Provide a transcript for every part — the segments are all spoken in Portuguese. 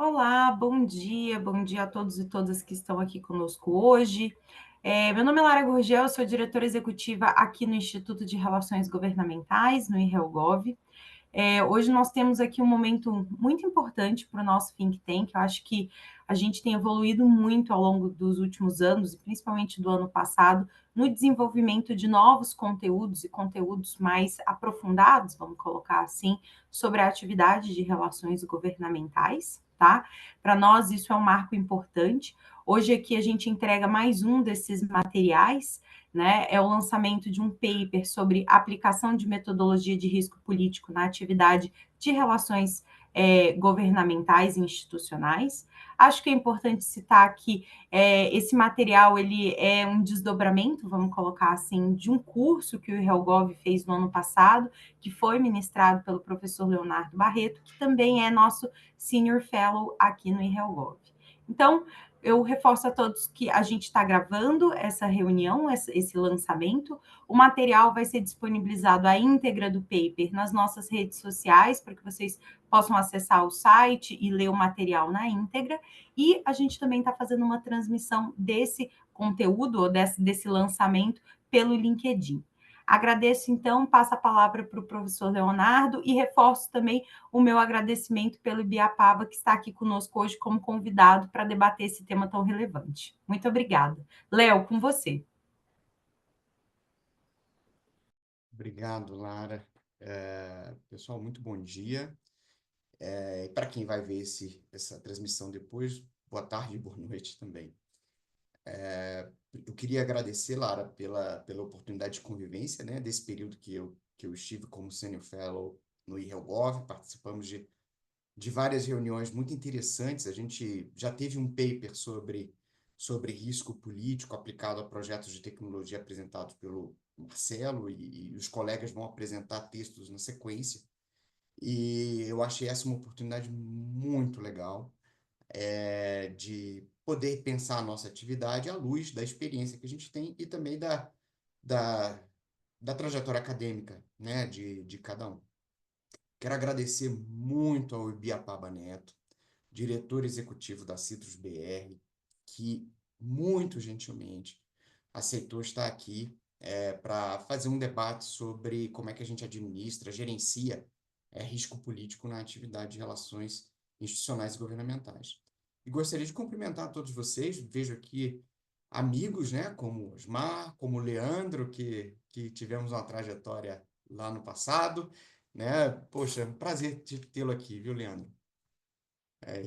Olá, bom dia a todos e todas que estão aqui conosco hoje. Meu nome é Lara Gurgel, sou diretora executiva aqui no Instituto de Relações Governamentais, no IRELGOV. Hoje nós temos aqui um momento muito importante para o nosso think tank. Eu acho que a gente tem evoluído muito ao longo dos últimos anos, e principalmente do ano passado, no desenvolvimento de novos conteúdos e conteúdos mais aprofundados, vamos colocar assim, sobre a atividade de relações governamentais, tá? Para nós isso é um marco importante. Hoje aqui a gente entrega mais um desses materiais, né? É o lançamento de um paper sobre aplicação de metodologia de risco político na atividade de relações governamentais e institucionais. Acho que é importante citar que esse material ele é um desdobramento, vamos colocar assim, de um curso que o IRELGOV fez no ano passado, que foi ministrado pelo professor Leonardo Barreto, que também é nosso Senior Fellow aqui no IRELGOV. Então, eu reforço a todos que a gente está gravando essa reunião, esse lançamento. O material vai ser disponibilizado a íntegra do paper nas nossas redes sociais, para que vocês possam acessar o site e ler o material na íntegra. E a gente também está fazendo uma transmissão desse conteúdo, ou desse lançamento, pelo LinkedIn. Agradeço, então, passo a palavra para o professor Leonardo e reforço também o meu agradecimento pelo Ibiapaba, que está aqui conosco hoje como convidado para debater esse tema tão relevante. Muito obrigada. Léo, com você. Obrigado, Lara. Pessoal, muito bom dia. Para quem vai ver essa transmissão depois, boa tarde e boa noite também. Eu queria agradecer, Lara, pela oportunidade de convivência, né, desse período que eu estive como Senior Fellow no IRELGOV. Participamos de várias reuniões muito interessantes. A gente já teve um paper sobre risco político aplicado a projetos de tecnologia apresentados pelo Marcelo, e os colegas vão apresentar textos na sequência. E eu achei essa uma oportunidade muito legal, de poder pensar a nossa atividade à luz da experiência que a gente tem e também da, da trajetória acadêmica, né, de cada um. Quero agradecer muito ao Ibiapaba Neto, diretor executivo da Citrus BR, que muito gentilmente aceitou estar aqui para fazer um debate sobre como é que a gente administra, gerencia risco político na atividade de relações institucionais e governamentais. E gostaria de cumprimentar todos vocês. Vejo aqui amigos, né, como o Osmar, como o Leandro, que tivemos uma trajetória lá no passado, né? Poxa, é um prazer tê-lo aqui, viu, Leandro?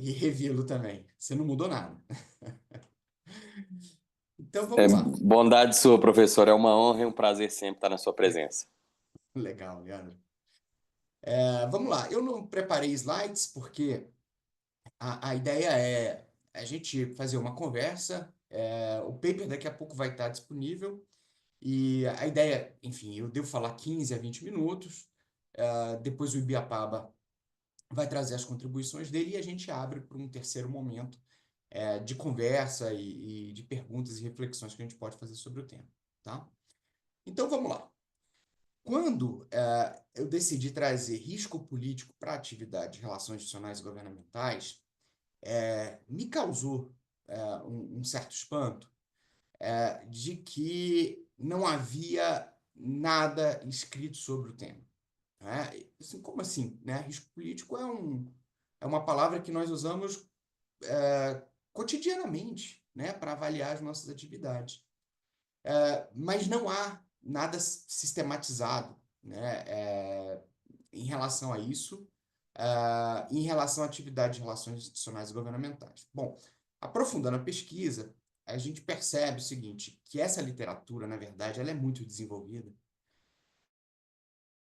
E revê-lo também. Você não mudou nada. Então vamos lá. Bondade sua, professor. É uma honra e um prazer sempre estar na sua presença. Legal, Leandro. Vamos lá. Eu não preparei slides porque a ideia é a gente fazer uma conversa. O paper daqui a pouco vai estar disponível. E a ideia, enfim, eu devo falar 15 a 20 minutos. Depois o Ibiapaba vai trazer as contribuições dele e a gente abre para um terceiro momento de conversa e de perguntas e reflexões que a gente pode fazer sobre o tema, tá? Então vamos lá. Quando eu decidi trazer risco político para a atividade de relações institucionais e governamentais, me causou um certo espanto de que não havia nada escrito sobre o tema. Né? Assim, como assim? Né? Risco político é uma palavra que nós usamos cotidianamente, né, para avaliar as nossas atividades. Mas não há nada sistematizado, né, em relação a isso, em relação à atividade de relações institucionais e governamentais. Bom, aprofundando a pesquisa, a gente percebe o seguinte, que essa literatura, na verdade, ela é muito desenvolvida,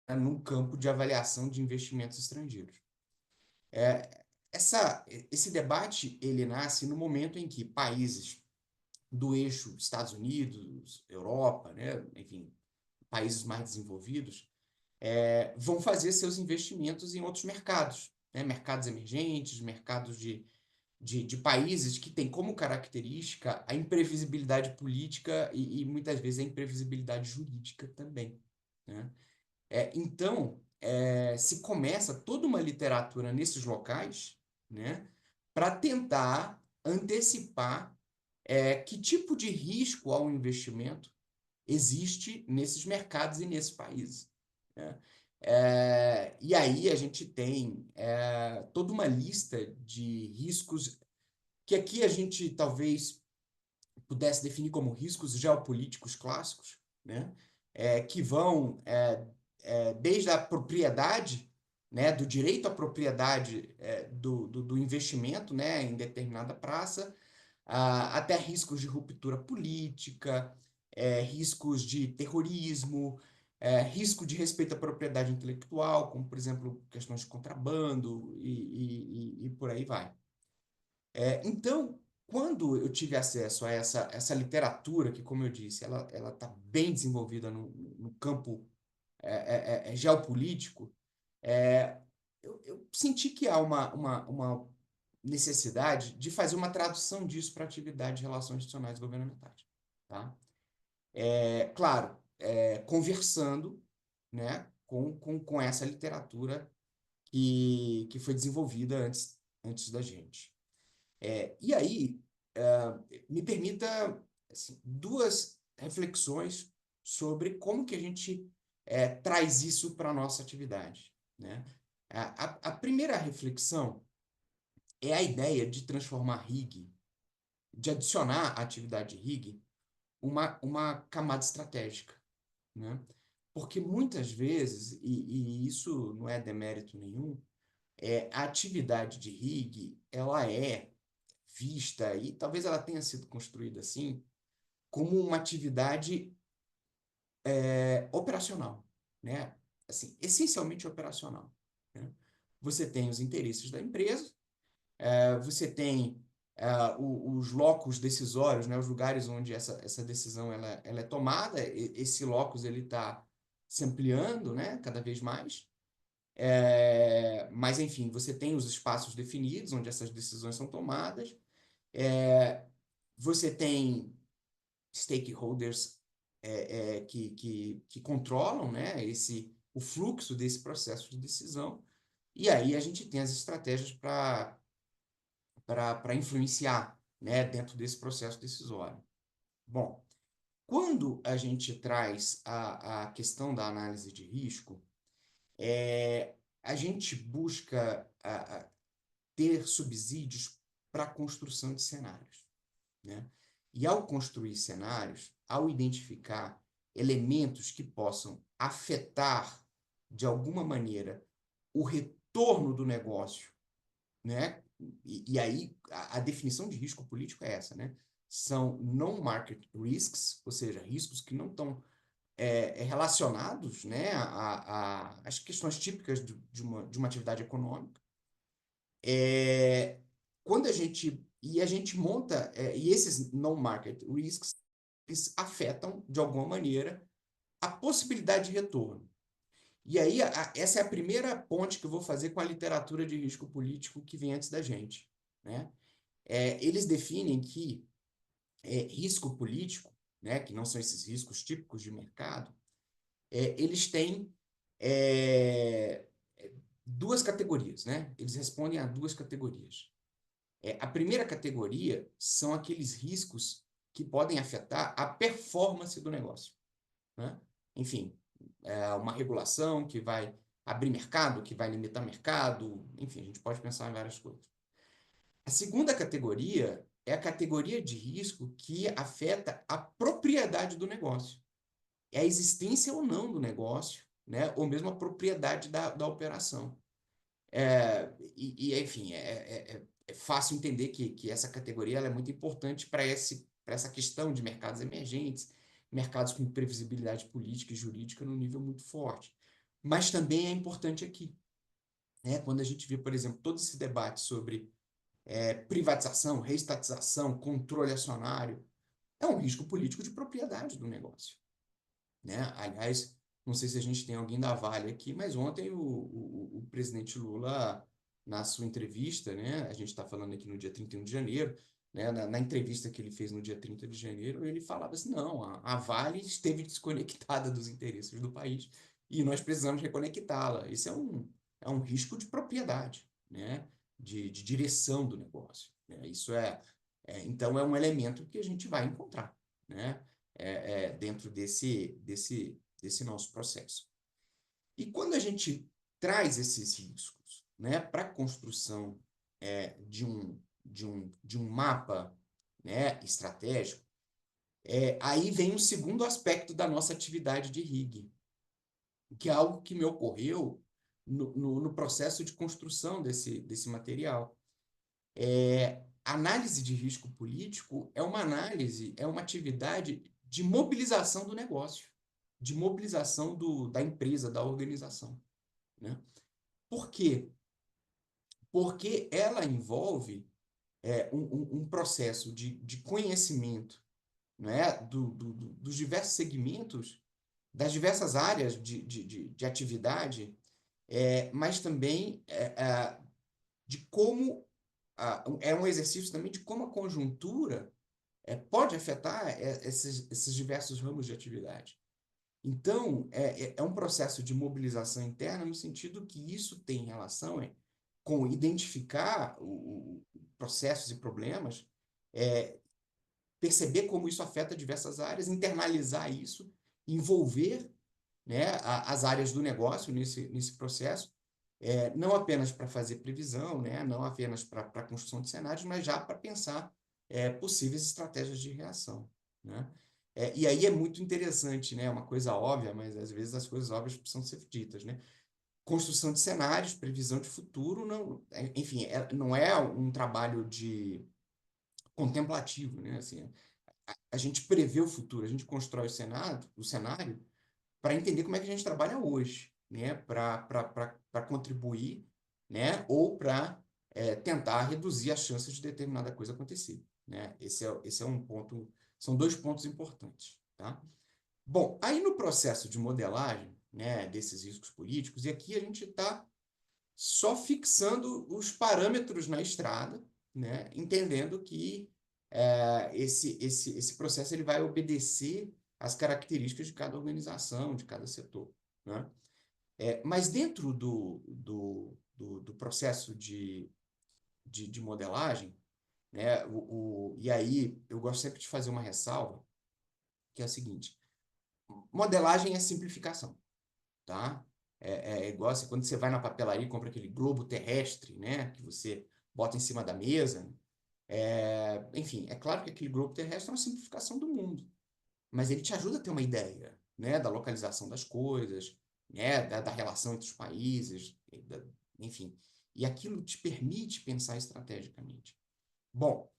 né, no campo de avaliação de investimentos estrangeiros. Esse debate ele nasce no momento em que países do eixo Estados Unidos, Europa, né, enfim, países mais desenvolvidos, vão fazer seus investimentos em outros mercados, né, mercados emergentes, mercados de países que têm como característica a imprevisibilidade política e muitas vezes a imprevisibilidade jurídica também. Né? Então, se começa toda uma literatura nesses locais, né, para tentar antecipar que tipo de risco ao investimento existe nesses mercados e nesses países, né? E aí a gente tem toda uma lista de riscos que aqui a gente talvez pudesse definir como riscos geopolíticos clássicos, né? Que vão desde a propriedade, né, do direito à propriedade do investimento, né, em determinada praça, até riscos de ruptura política, riscos de terrorismo, risco de respeito à propriedade intelectual, como, por exemplo, questões de contrabando e por aí vai. Então, quando eu tive acesso a essa literatura, que, como eu disse, ela está bem desenvolvida no campo geopolítico, eu senti que há uma necessidade de fazer uma tradução disso para atividade de relações institucionais e governamentais. Tá? Claro, conversando, né, com essa literatura que foi desenvolvida antes da gente. E aí, me permita assim, duas reflexões sobre como que a gente traz isso para a nossa atividade, né? A primeira reflexão é a ideia de transformar RIG, de adicionar à atividade RIG uma camada estratégica, né? Porque muitas vezes, e isso não é demérito nenhum, a atividade de RIG, ela é vista, e talvez ela tenha sido construída assim, como uma atividade operacional, né? Assim, essencialmente operacional, né? Você tem os interesses da empresa, você tem os locos decisórios, né? Os lugares onde essa decisão ela é tomada, esse locus ele está se ampliando, né? Cada vez mais. Mas, enfim, você tem os espaços definidos onde essas decisões são tomadas, você tem stakeholders que controlam, né, o fluxo desse processo de decisão, e aí a gente tem as estratégias para influenciar, né, dentro desse processo decisório. Bom, quando a gente traz a questão da análise de risco, a gente busca ter subsídios para a construção de cenários, né? E ao construir cenários, ao identificar elementos que possam afetar, de alguma maneira, o retorno do negócio, né? E aí, a definição de risco político é essa, né? São non-market risks, ou seja, riscos que não estão relacionados, né, às questões típicas de uma atividade econômica. Quando a gente monta, e esses non-market risks, eles afetam, de alguma maneira, a possibilidade de retorno. E aí, essa é a primeira ponte que eu vou fazer com a literatura de risco político que vem antes da gente, né? Eles definem que risco político, né, que não são esses riscos típicos de mercado, eles têm duas categorias, né? Eles respondem a duas categorias. A primeira categoria são aqueles riscos que podem afetar a performance do negócio, né? Enfim, uma regulação que vai abrir mercado, que vai limitar mercado, enfim, a gente pode pensar em várias coisas. A segunda categoria é a categoria de risco que afeta a propriedade do negócio. É a existência ou não do negócio, né? Ou mesmo a propriedade da operação. Enfim, é fácil entender que essa categoria ela é muito importante para essa questão de mercados emergentes, mercados com previsibilidade política e jurídica num nível muito forte. Mas também é importante aqui, né? Quando a gente vê, por exemplo, todo esse debate sobre privatização, reestatização, controle acionário, é um risco político de propriedade do negócio, né? Aliás, não sei se a gente tem alguém da Vale aqui, mas ontem o presidente Lula, na sua entrevista, né, a gente está falando aqui no dia 31 de janeiro, né, na entrevista que ele fez no dia 30 de janeiro, ele falava assim, não, a Vale esteve desconectada dos interesses do país e nós precisamos reconectá-la. Isso é um risco de propriedade, né? de direção do negócio, né? Isso então, é um elemento que a gente vai encontrar, né? Dentro desse nosso processo. E quando a gente traz esses riscos, né, para a construção de um mapa, né, estratégico, aí vem um segundo aspecto da nossa atividade de RIG, que é algo que me ocorreu no processo de construção desse material. Análise de risco político é uma atividade de mobilização do negócio, de mobilização da empresa, da organização, né? Por quê? Porque ela envolve um processo de conhecimento, né, dos diversos segmentos, das diversas áreas de atividade, mas também de como é um exercício também de como a conjuntura pode afetar esses diversos ramos de atividade. Então, é um processo de mobilização interna no sentido que isso tem relação com identificar processos e problemas, perceber como isso afeta diversas áreas, internalizar isso, envolver, né, as áreas do negócio nesse processo, não apenas para fazer previsão, né, não apenas para a construção de cenários, mas já para pensar possíveis estratégias de reação, né? E aí é muito interessante, né? É uma coisa óbvia, mas às vezes as coisas óbvias precisam ser ditas, né? Construção de cenários, previsão de futuro, não, enfim, não é um trabalho contemplativo, né? Assim, a gente prevê o futuro, a gente constrói o cenário para entender como é que a gente trabalha hoje, né? Para contribuir, né? Ou para tentar reduzir as chances de determinada coisa acontecer, né? Esse é um ponto, são dois pontos importantes, tá? Bom, aí no processo de modelagem, né, desses riscos políticos, e aqui a gente está só fixando os parâmetros na estrada, né, entendendo que esse processo ele vai obedecer às características de cada organização, de cada setor, né? Mas dentro do processo de modelagem, né, e aí eu gosto sempre de fazer uma ressalva, que é a seguinte: modelagem é simplificação, tá? É igual assim, quando você vai na papelaria e compra aquele globo terrestre, né, que você bota em cima da mesa. Enfim, é claro que aquele globo terrestre é uma simplificação do mundo, mas ele te ajuda a ter uma ideia, né, da localização das coisas, né, da relação entre os países, enfim. E aquilo te permite pensar estrategicamente. Bom,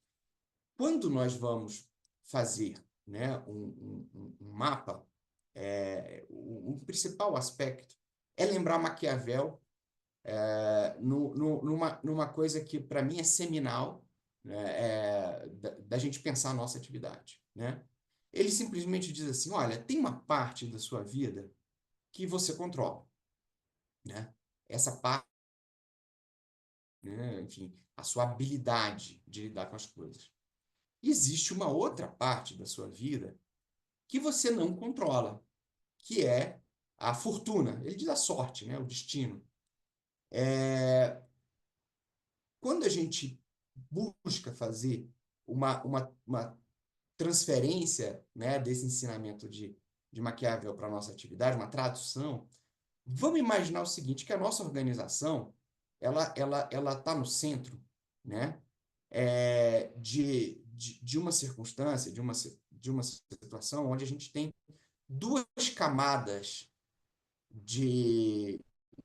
quando nós vamos fazer, né, um mapa, o principal aspecto é lembrar Maquiavel numa coisa que, para mim, é seminal, né, da gente pensar a nossa atividade, né? Ele simplesmente diz assim: olha, tem uma parte da sua vida que você controla, né? Essa parte, né, enfim, a sua habilidade de lidar com as coisas. E existe uma outra parte da sua vida que você não controla, que é a fortuna. Ele diz a sorte, né, o destino. Quando a gente busca fazer uma transferência, né, desse ensinamento de Maquiavel para a nossa atividade, uma tradução, vamos imaginar o seguinte, que a nossa organização ela está no centro, né, de uma circunstância, de uma situação onde a gente tem duas camadas de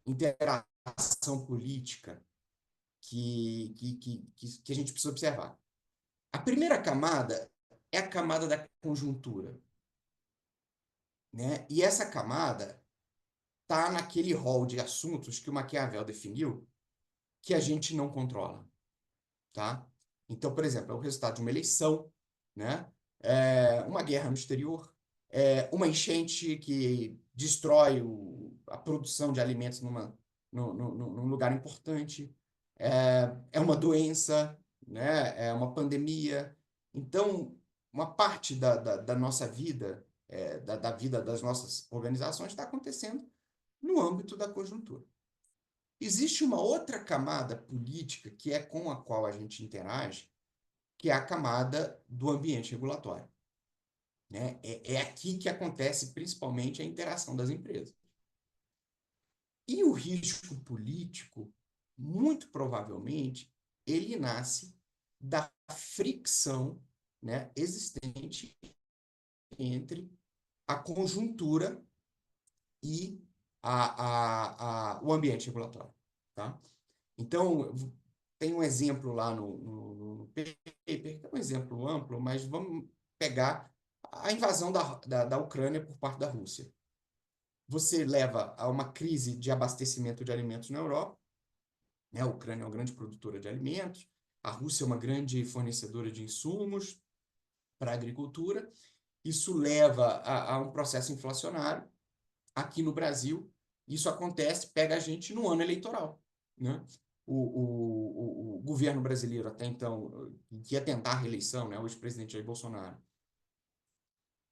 interação política que a gente precisa observar. A primeira camada é a camada da conjuntura, né? E essa camada está naquele rol de assuntos que o Maquiavel definiu que a gente não controla, tá? Então, por exemplo, é o resultado de uma eleição, né? Uma guerra no exterior, uma enchente que destrói a produção de alimentos num lugar importante, é uma doença, né? É uma pandemia. Então, uma parte da nossa vida, da vida das nossas organizações, está acontecendo no âmbito da conjuntura. Existe uma outra camada política que é com a qual a gente interage, que é a camada do ambiente regulatório, né? É aqui que acontece principalmente a interação das empresas. E o risco político, muito provavelmente, ele nasce da fricção, né, existente entre a conjuntura e o ambiente regulatório. Tá? Então, tem um exemplo lá no paper, que é um exemplo amplo, mas vamos pegar a invasão da Ucrânia por parte da Rússia. Você leva a uma crise de abastecimento de alimentos na Europa, né? A Ucrânia é uma grande produtora de alimentos, a Rússia é uma grande fornecedora de insumos para a agricultura. Isso leva a um processo inflacionário. Aqui no Brasil, isso acontece, pega a gente no ano eleitoral, né? O governo brasileiro, até então, que ia tentar a reeleição, né? O ex-presidente Jair Bolsonaro,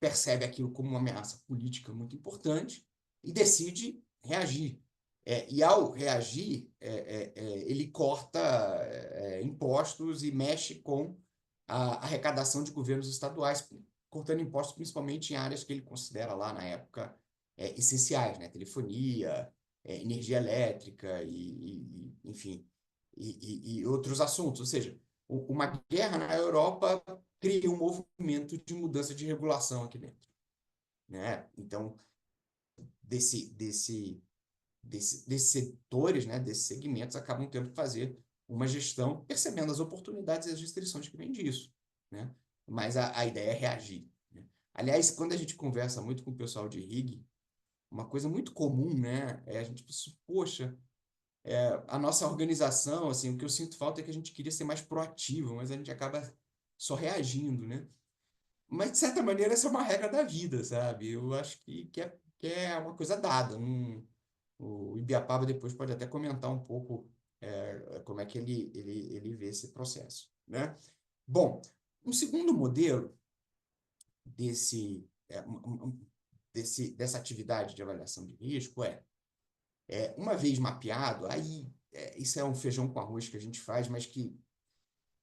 percebe aquilo como uma ameaça política muito importante e decide reagir. E ao reagir, ele corta impostos e mexe com a arrecadação de governos estaduais, cortando impostos principalmente em áreas que ele considera lá na época essenciais, né? Telefonia, energia elétrica enfim, e outros assuntos. Ou seja, uma guerra na Europa cria um movimento de mudança de regulação aqui dentro, né? Então, desses setores, né, desses segmentos, acabam tendo que fazer uma gestão, percebendo as oportunidades e as restrições que vêm disso, né? Mas a ideia é reagir, né? Aliás, quando a gente conversa muito com o pessoal de RIG, uma coisa muito comum, né, é a gente pensa, poxa, a nossa organização, assim, o que eu sinto falta é que a gente queria ser mais proativo, mas a gente acaba só reagindo, né? Mas, de certa maneira, essa é uma regra da vida, sabe? Eu acho que é uma coisa dada. O Ibiapaba depois pode até comentar um pouco como é que ele vê esse processo, né? Bom, um segundo modelo dessa atividade de avaliação de risco uma vez mapeado, aí isso é um feijão com arroz que a gente faz, mas que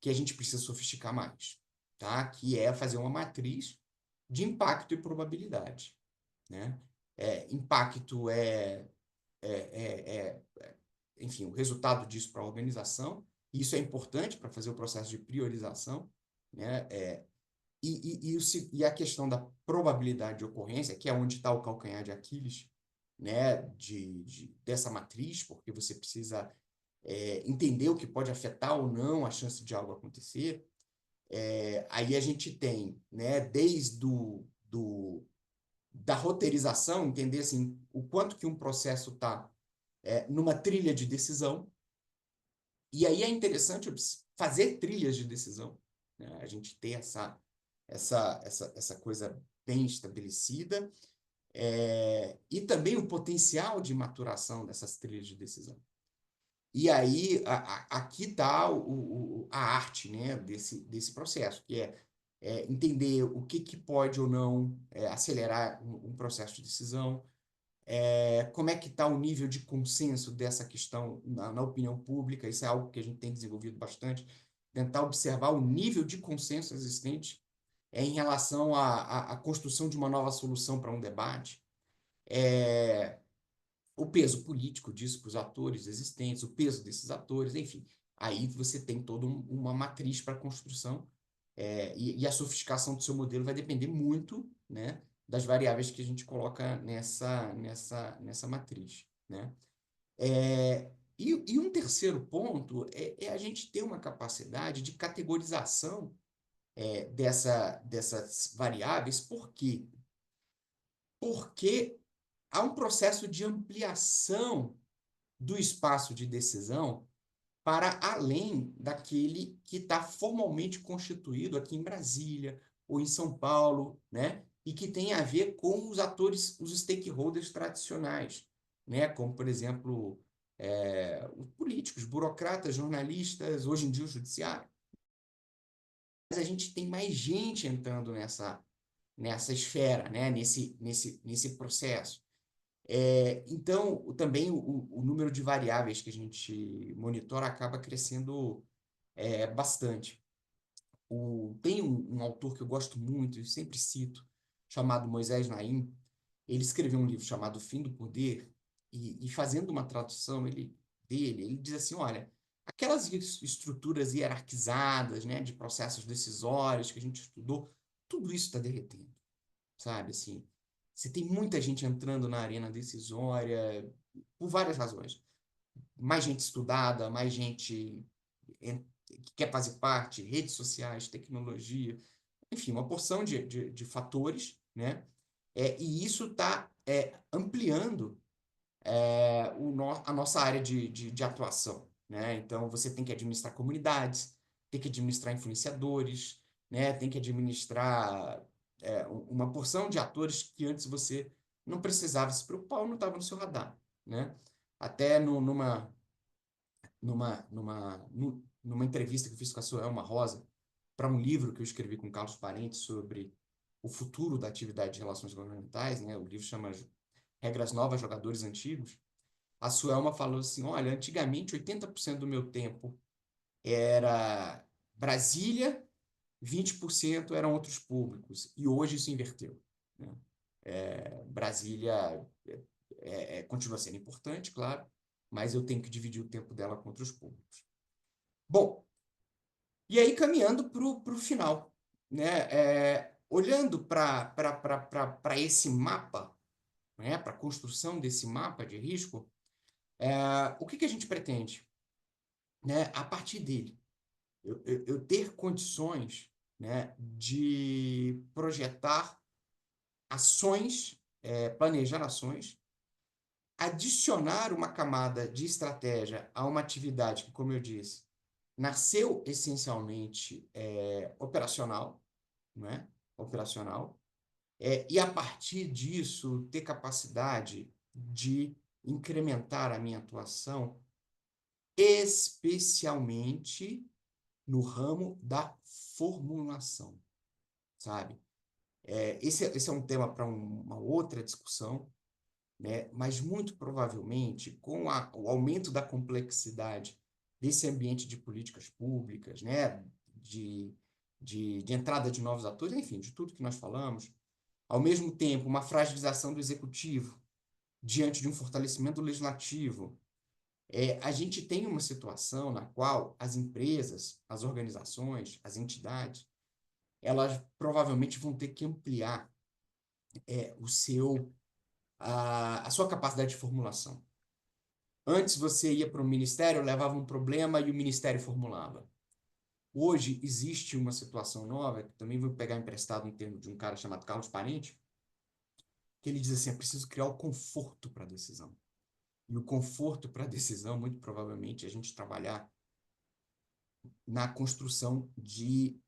a gente precisa sofisticar mais, tá? Que é fazer uma matriz de impacto e probabilidade, né? Impacto enfim, o resultado disso para a organização, e isso é importante para fazer o processo de priorização, né? E a questão da probabilidade de ocorrência, que é onde está o calcanhar de Aquiles, né? Dessa matriz, porque você precisa entender o que pode afetar ou não a chance de algo acontecer. Aí a gente tem, né, desde da roteirização, entender assim, o quanto que um processo está numa trilha de decisão, e aí é interessante fazer trilhas de decisão, né? A gente ter essa coisa bem estabelecida, e também o potencial de maturação dessas trilhas de decisão. E aí, aqui está a arte, né, desse processo, que é entender o que pode ou não acelerar um processo de decisão, como é que está o nível de consenso dessa questão na opinião pública. Isso é algo que a gente tem desenvolvido bastante, tentar observar o nível de consenso existente em relação à construção de uma nova solução para um debate. O peso político disso para os atores existentes, o peso desses atores, enfim. Aí você tem toda uma matriz para a construção, e a sofisticação do seu modelo vai depender muito, né, das variáveis que a gente coloca nessa matriz, né? E um terceiro ponto é a gente ter uma capacidade de categorização dessas variáveis. Por quê? Porque há um processo de ampliação do espaço de decisão para além daquele que está formalmente constituído aqui em Brasília ou em São Paulo, né? E que tem a ver com os atores, os stakeholders tradicionais, né? Como, por exemplo, os políticos, burocratas, jornalistas, hoje em dia o judiciário. Mas a gente tem mais gente entrando nessa esfera, né? Nesse processo. Então, também o número de variáveis que a gente monitora acaba crescendo bastante. Tem um autor que eu gosto muito e sempre cito, chamado Moisés Naim. Ele escreveu um livro chamado O Fim do Poder, e fazendo uma tradução ele diz assim, olha, aquelas estruturas hierarquizadas, né, de processos decisórios que a gente estudou, tudo isso está derretendo, sabe? Assim, você tem muita gente entrando na arena decisória por várias razões. Mais gente estudada, mais gente que quer fazer parte, redes sociais, tecnologia, enfim, uma porção de fatores, né? E isso está ampliando a nossa área de atuação, né? Então, você tem que administrar comunidades, tem que administrar influenciadores, né? Tem que administrar uma porção de atores que antes você não precisava se preocupar ou não estava no seu radar, né? Até numa entrevista que eu fiz com a Suelma Rosa para um livro que eu escrevi com o Carlos Parente sobre o futuro da atividade de relações governamentais, né? O livro chama Regras Novas, Jogadores Antigos. A Suelma falou assim, olha, antigamente 80% do meu tempo era Brasília, 20% eram outros públicos, e hoje isso inverteu, né? Brasília continua sendo importante, claro, mas eu tenho que dividir o tempo dela com outros públicos. Bom, e aí caminhando para o final, né? Olhando para esse mapa, né? Para a construção desse mapa de risco, o que a gente pretende? Né? A partir dele, eu ter condições, né, de projetar ações, planejar ações, adicionar uma camada de estratégia a uma atividade que, como eu disse, nasceu essencialmente operacional, né? Operacional, e a partir disso ter capacidade de incrementar a minha atuação, especialmente no ramo da formulação, sabe? Esse é um tema para uma outra discussão, né? Mas muito provavelmente, com o aumento da complexidade desse ambiente de políticas públicas, né? de entrada de novos atores, enfim, de tudo que nós falamos, ao mesmo tempo, uma fragilização do executivo diante de um fortalecimento do legislativo, a gente tem uma situação na qual as empresas, as organizações, as entidades, elas provavelmente vão ter que ampliar a sua capacidade de formulação. Antes você ia para o ministério, levava um problema e o ministério formulava. Hoje existe uma situação nova, que também vou pegar emprestado um termo de um cara chamado Carlos Parente, que ele diz assim, é preciso criar o conforto para a decisão. E o conforto para a decisão, muito provavelmente, é a gente trabalhar na construção de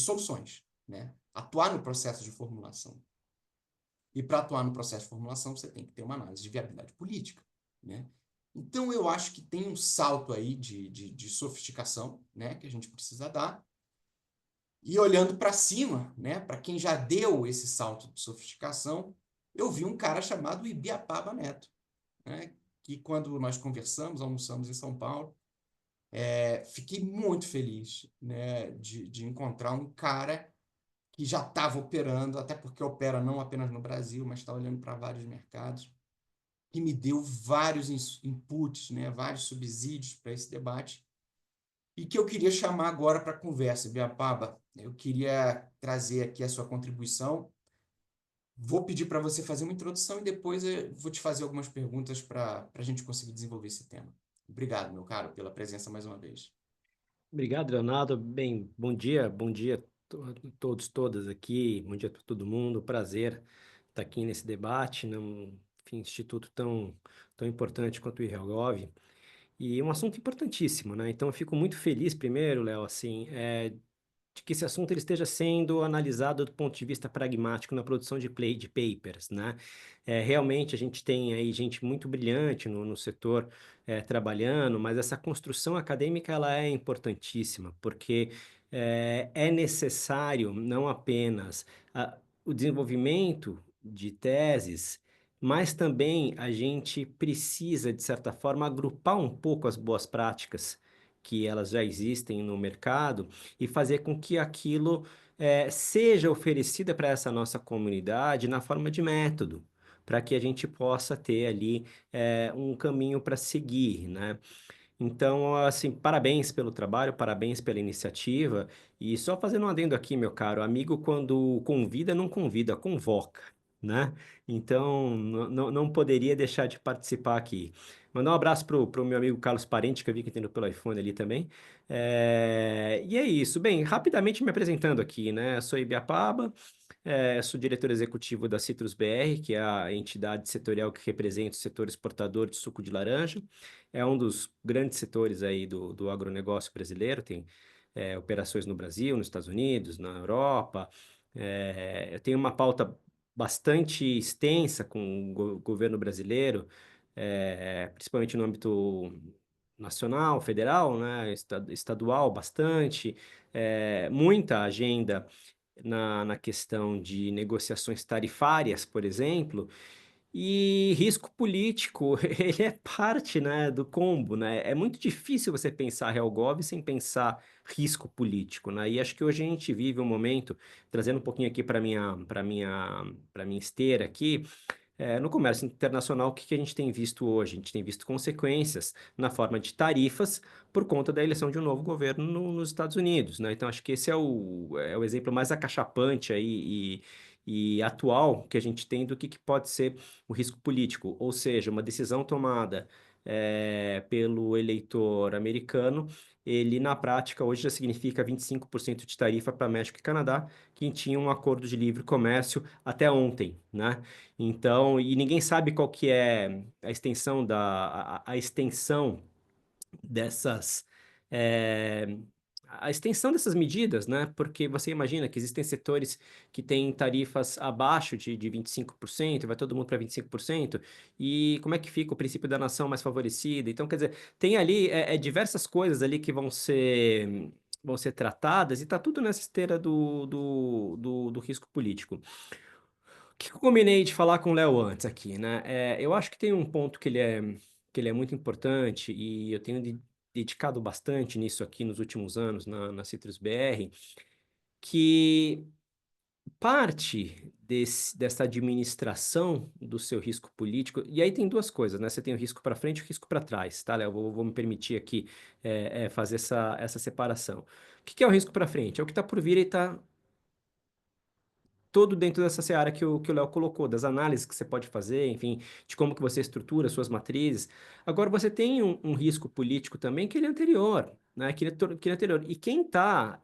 soluções, né? Atuar no processo de formulação. E para atuar no processo de formulação, você tem que ter uma análise de viabilidade política, né? Então, eu acho que tem um salto aí de sofisticação, né, que a gente precisa dar. E olhando para cima, né, para quem já deu esse salto de sofisticação, eu vi um cara chamado Ibiapaba Neto, né, que quando nós conversamos, almoçamos em São Paulo, fiquei muito feliz, né, de encontrar um cara que já estava operando, até porque opera não apenas no Brasil, mas está olhando para vários mercados, que me deu vários inputs, né, vários subsídios para esse debate, e que eu queria chamar agora para a conversa. Ibiapaba, eu queria trazer aqui a sua contribuição. Vou pedir para você fazer uma introdução e depois eu vou te fazer algumas perguntas para a gente conseguir desenvolver esse tema. Obrigado, meu caro, pela presença mais uma vez. Obrigado, Leonardo. Bem, bom dia a todos, todas aqui, bom dia para todo mundo. Prazer estar aqui nesse debate, num instituto tão importante quanto o IRELGOV. E um assunto importantíssimo, né? Então, eu fico muito feliz, primeiro, Léo, assim, de que esse assunto ele esteja sendo analisado do ponto de vista pragmático na produção de papers, né? Realmente a gente tem aí gente muito brilhante no setor trabalhando, mas essa construção acadêmica ela é importantíssima, porque é necessário não apenas o desenvolvimento de teses, mas também a gente precisa, de certa forma, agrupar um pouco as boas práticas que elas já existem no mercado e fazer com que aquilo seja oferecida para essa nossa comunidade na forma de método, para que a gente possa ter ali um caminho para seguir, né? Então, assim, parabéns pelo trabalho, parabéns pela iniciativa. E só fazendo um adendo aqui, meu caro amigo, quando convida, não convida, convoca, né? Então, não poderia deixar de participar aqui. Mandar um abraço pro meu amigo Carlos Parente, que eu vi que tem pelo iPhone ali também. E é isso. Bem, rapidamente me apresentando aqui, né? Sou Ibiapaba, sou diretor executivo da Citrus BR, que é a entidade setorial que representa o setor exportador de suco de laranja. É um dos grandes setores aí do agronegócio brasileiro, tem operações no Brasil, nos Estados Unidos, na Europa. Eu tenho uma pauta bastante extensa com o governo brasileiro, principalmente no âmbito nacional, federal, né, estadual, bastante, muita agenda na questão de negociações tarifárias, por exemplo, e risco político, ele é parte, né, do combo, né? É muito difícil você pensar RealGov sem pensar risco político, né? E acho que hoje a gente vive um momento, trazendo um pouquinho aqui para minha esteira aqui, no comércio internacional, o que a gente tem visto hoje? A gente tem visto consequências na forma de tarifas por conta da eleição de um novo governo nos Estados Unidos, né? Então, acho que esse é o exemplo mais acachapante aí e atual que a gente tem do que pode ser o risco político, ou seja, uma decisão tomada pelo eleitor americano, ele na prática hoje já significa 25% de tarifa para México e Canadá, que tinham um acordo de livre comércio até ontem, né? Então, e ninguém sabe qual que é a extensão a extensão dessas eh, a extensão dessas medidas, né? Porque você imagina que existem setores que têm tarifas abaixo de 25%, vai todo mundo para 25%, e como é que fica o princípio da nação mais favorecida? Então, quer dizer, tem ali diversas coisas ali que vão ser tratadas, e está tudo nessa esteira do risco político. O que eu combinei de falar com o Léo antes aqui, né? Eu acho que tem um ponto que ele é muito importante e eu tenho dedicado bastante nisso aqui nos últimos anos na Citrus BR, que parte dessa administração do seu risco político, e aí tem duas coisas, né? Você tem o risco para frente e o risco para trás, tá, Léo? Vou me permitir aqui fazer essa separação. O que é o risco para frente? É o que está por vir e está todo dentro dessa seara que o Léo colocou, das análises que você pode fazer, enfim, de como que você estrutura suas matrizes. Agora, você tem um risco político também que ele é anterior, né? Que ele é anterior. E quem está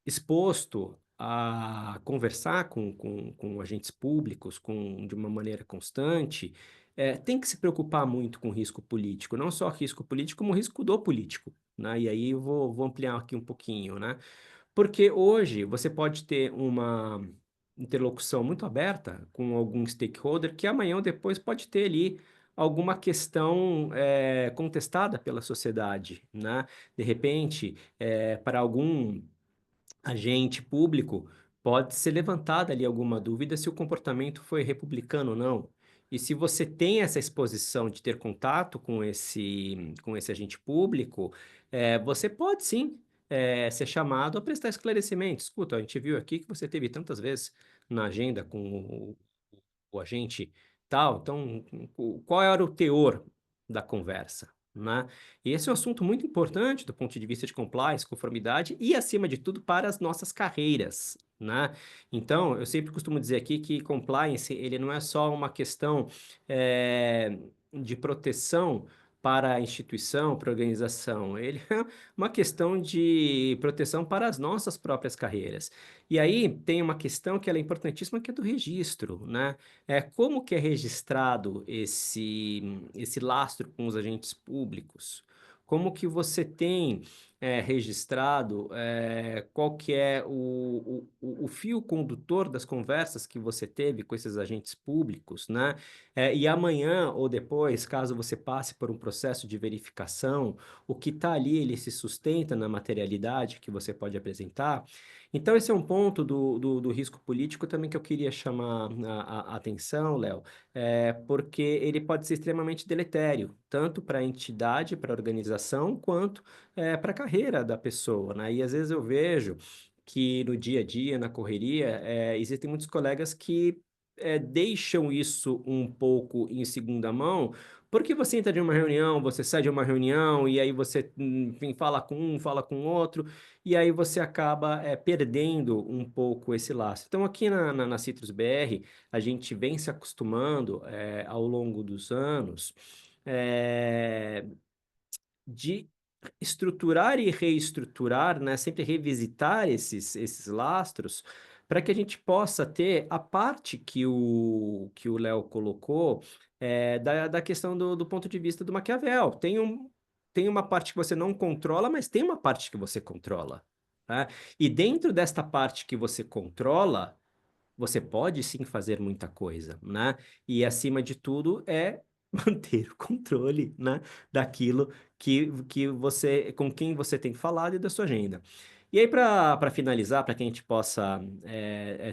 exposto a conversar com agentes públicos de uma maneira constante, tem que se preocupar muito com risco político, não só risco político, como risco do político, né? E aí eu vou ampliar aqui um pouquinho, né? Porque hoje você pode ter uma interlocução muito aberta com algum stakeholder que amanhã ou depois pode ter ali alguma questão contestada pela sociedade, né? De repente, para algum agente público, pode ser levantada ali alguma dúvida se o comportamento foi republicano ou não. E se você tem essa exposição de ter contato com esse agente público, você pode sim ser chamado a prestar esclarecimento. Escuta, a gente viu aqui que você teve tantas vezes na agenda com o agente tal, então qual era o teor da conversa? Né? E esse é um assunto muito importante do ponto de vista de compliance, conformidade e, acima de tudo, para as nossas carreiras, né? Então, eu sempre costumo dizer aqui que compliance, ele não é só uma questão de proteção para a instituição, para a organização, ele é uma questão de proteção para as nossas próprias carreiras. E aí tem uma questão que ela é importantíssima, que é do registro, né? Como que é registrado esse lastro com os agentes públicos? Como que você tem registrado qual que é o fio condutor das conversas que você teve com esses agentes públicos, né? E amanhã ou depois, caso você passe por um processo de verificação, o que está ali, ele se sustenta na materialidade que você pode apresentar. Então, esse é um ponto do risco político também que eu queria chamar a atenção, Léo, porque ele pode ser extremamente deletério, tanto para a entidade, para a organização, quanto para a carreira da pessoa, né? E às vezes eu vejo que no dia a dia, na correria, existem muitos colegas que deixam isso um pouco em segunda mão, porque você entra de uma reunião, você sai de uma reunião, e aí você, enfim, fala com um, fala com outro, e aí você acaba perdendo um pouco esse laço. Então, aqui na Citrus BR, a gente vem se acostumando ao longo dos anos de estruturar e reestruturar, né? Sempre revisitar esses lastros para que a gente possa ter a parte que o Léo colocou da questão do ponto de vista do Maquiavel. Tem uma parte que você não controla, mas tem uma parte que você controla, né? E dentro desta parte que você controla, você pode sim fazer muita coisa, né? E acima de tudo é manter o controle, né, daquilo que você, com quem você tem falado e da sua agenda. E aí, para finalizar, para que a gente possa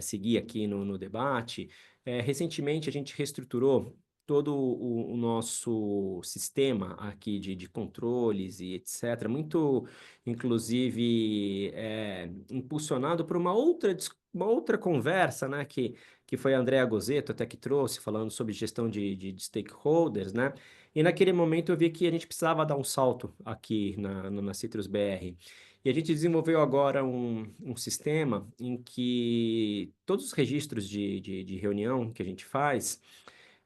seguir aqui no debate, recentemente a gente reestruturou todo o nosso sistema aqui de controles e etc., muito, inclusive, impulsionado por uma outra conversa, né, que foi a Andrea Gozzetto até que trouxe, falando sobre gestão de stakeholders, né? E naquele momento eu vi que a gente precisava dar um salto aqui na Citrus BR. E a gente desenvolveu agora um sistema em que todos os registros de reunião que a gente faz,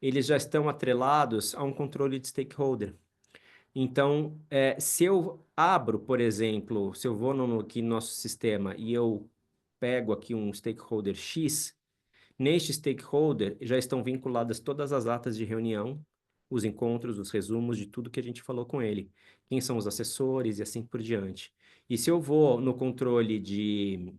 eles já estão atrelados a um controle de stakeholder. Então, se eu abro, por exemplo, se eu vou aqui no nosso sistema e eu pego aqui um stakeholder X, neste stakeholder já estão vinculadas todas as atas de reunião, os encontros, os resumos de tudo que a gente falou com ele, quem são os assessores e assim por diante. E se eu vou no controle de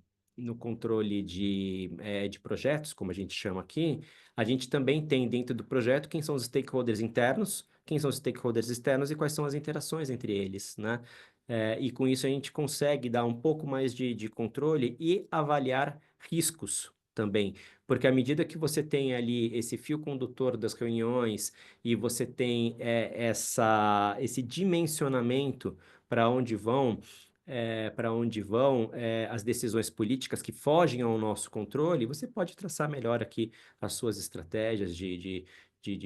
projetos, como a gente chama aqui, a gente também tem dentro do projeto quem são os stakeholders internos, quem são os stakeholders externos e quais são as interações entre eles, né? E com isso a gente consegue dar um pouco mais de controle e avaliar riscos também. Porque à medida que você tem ali esse fio condutor das reuniões e você tem esse dimensionamento para onde vão, as decisões políticas que fogem ao nosso controle, você pode traçar melhor aqui as suas estratégias de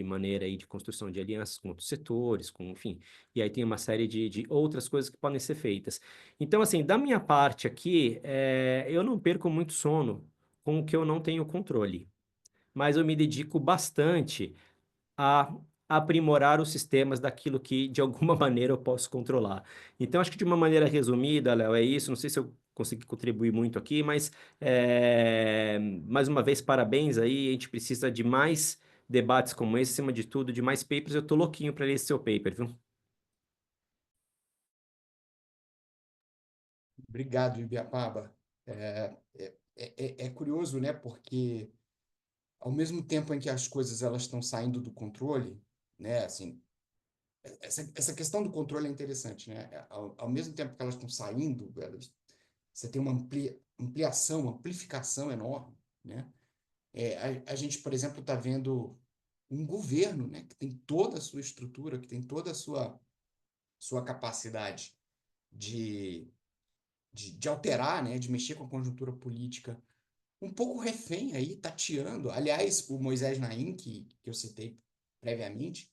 maneira aí de construção de alianças com outros setores, enfim. E aí tem uma série de outras coisas que podem ser feitas. Então, assim, da minha parte aqui, eu não perco muito sono com o que eu não tenho controle, mas eu me dedico bastante a aprimorar os sistemas daquilo que, de alguma maneira, eu posso controlar. Então, acho que de uma maneira resumida, Léo, é isso. Não sei se eu consegui contribuir muito aqui, mas, mais uma vez, parabéns aí. A gente precisa de mais debates como esse, acima de tudo, de mais papers. Eu tô louquinho para ler esse seu paper, viu? Obrigado, Ibiapaba. É curioso, né? Porque ao mesmo tempo em que as coisas elas estão saindo do controle, né? Assim, essa questão do controle é interessante, né? Ao mesmo tempo que elas estão saindo, você tem uma ampliação, uma amplificação enorme, né? A gente, por exemplo, está vendo um governo, né? Que tem toda a sua estrutura, que tem toda a sua capacidade de, de alterar, né? De mexer com a conjuntura política, um pouco refém aí, tateando. Aliás, o Moisés Naim, que eu citei previamente,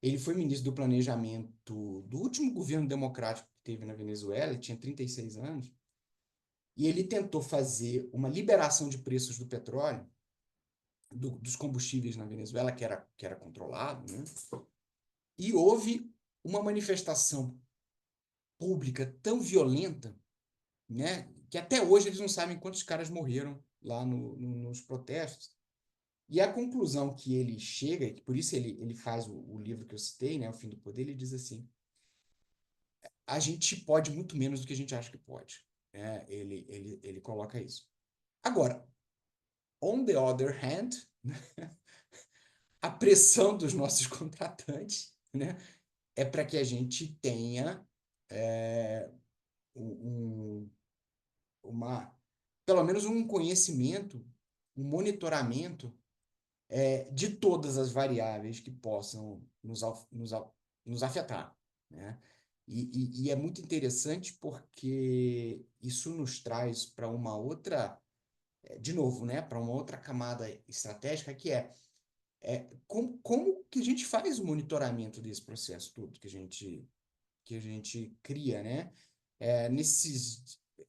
ele foi ministro do Planejamento do último governo democrático que teve na Venezuela, ele tinha 36 anos, e ele tentou fazer uma liberação de preços do petróleo, dos combustíveis na Venezuela, que era controlado, né? E houve uma manifestação pública tão violenta, né? Que até hoje eles não sabem quantos caras morreram lá nos protestos. E a conclusão que ele chega, que por isso ele faz o livro que eu citei, né, O Fim do Poder, ele diz assim: a gente pode muito menos do que a gente acha que pode, né? Ele coloca isso. Agora, on the other hand, a pressão dos nossos contratantes, né, é para que a gente tenha um, uma, pelo menos um conhecimento, um monitoramento de todas as variáveis que possam nos afetar, né? E é muito interessante porque isso nos traz para uma outra, de novo, né, para uma outra camada estratégica que como que a gente faz o monitoramento desse processo todo que a gente cria, né?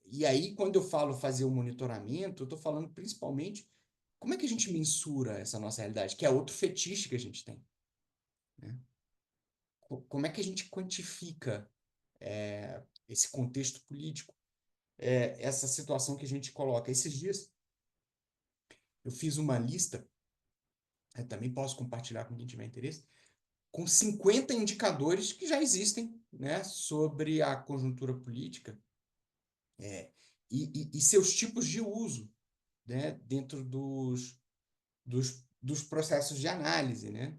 E aí, quando eu falo fazer o monitoramento, eu estou falando principalmente como é que a gente mensura essa nossa realidade, que é outro fetiche que a gente tem, né? Como é que a gente quantifica esse contexto político, essa situação que a gente coloca. Esses dias eu fiz uma lista, também posso compartilhar com quem tiver interesse, com 50 indicadores que já existem, né, sobre a conjuntura política e seus tipos de uso, né, dentro dos processos de análise, né?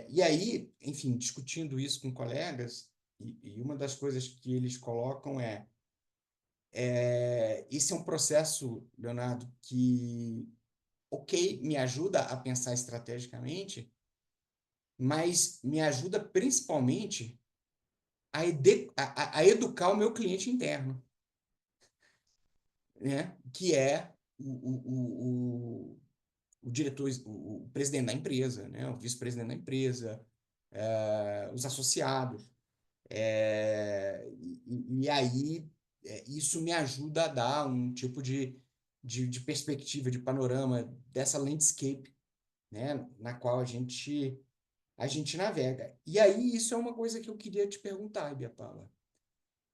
E aí, enfim, discutindo isso com colegas, e uma das coisas que eles colocam esse é um processo, Leonardo, que, ok, me ajuda a pensar estrategicamente, mas me ajuda principalmente a educar o meu cliente interno, né? Que é o diretor, o presidente da empresa, né? O vice-presidente da empresa, os associados. E aí, isso me ajuda a dar um tipo de perspectiva, de panorama dessa landscape, né? Na qual a gente navega. E aí, isso é uma coisa que eu queria te perguntar, Bia Paula.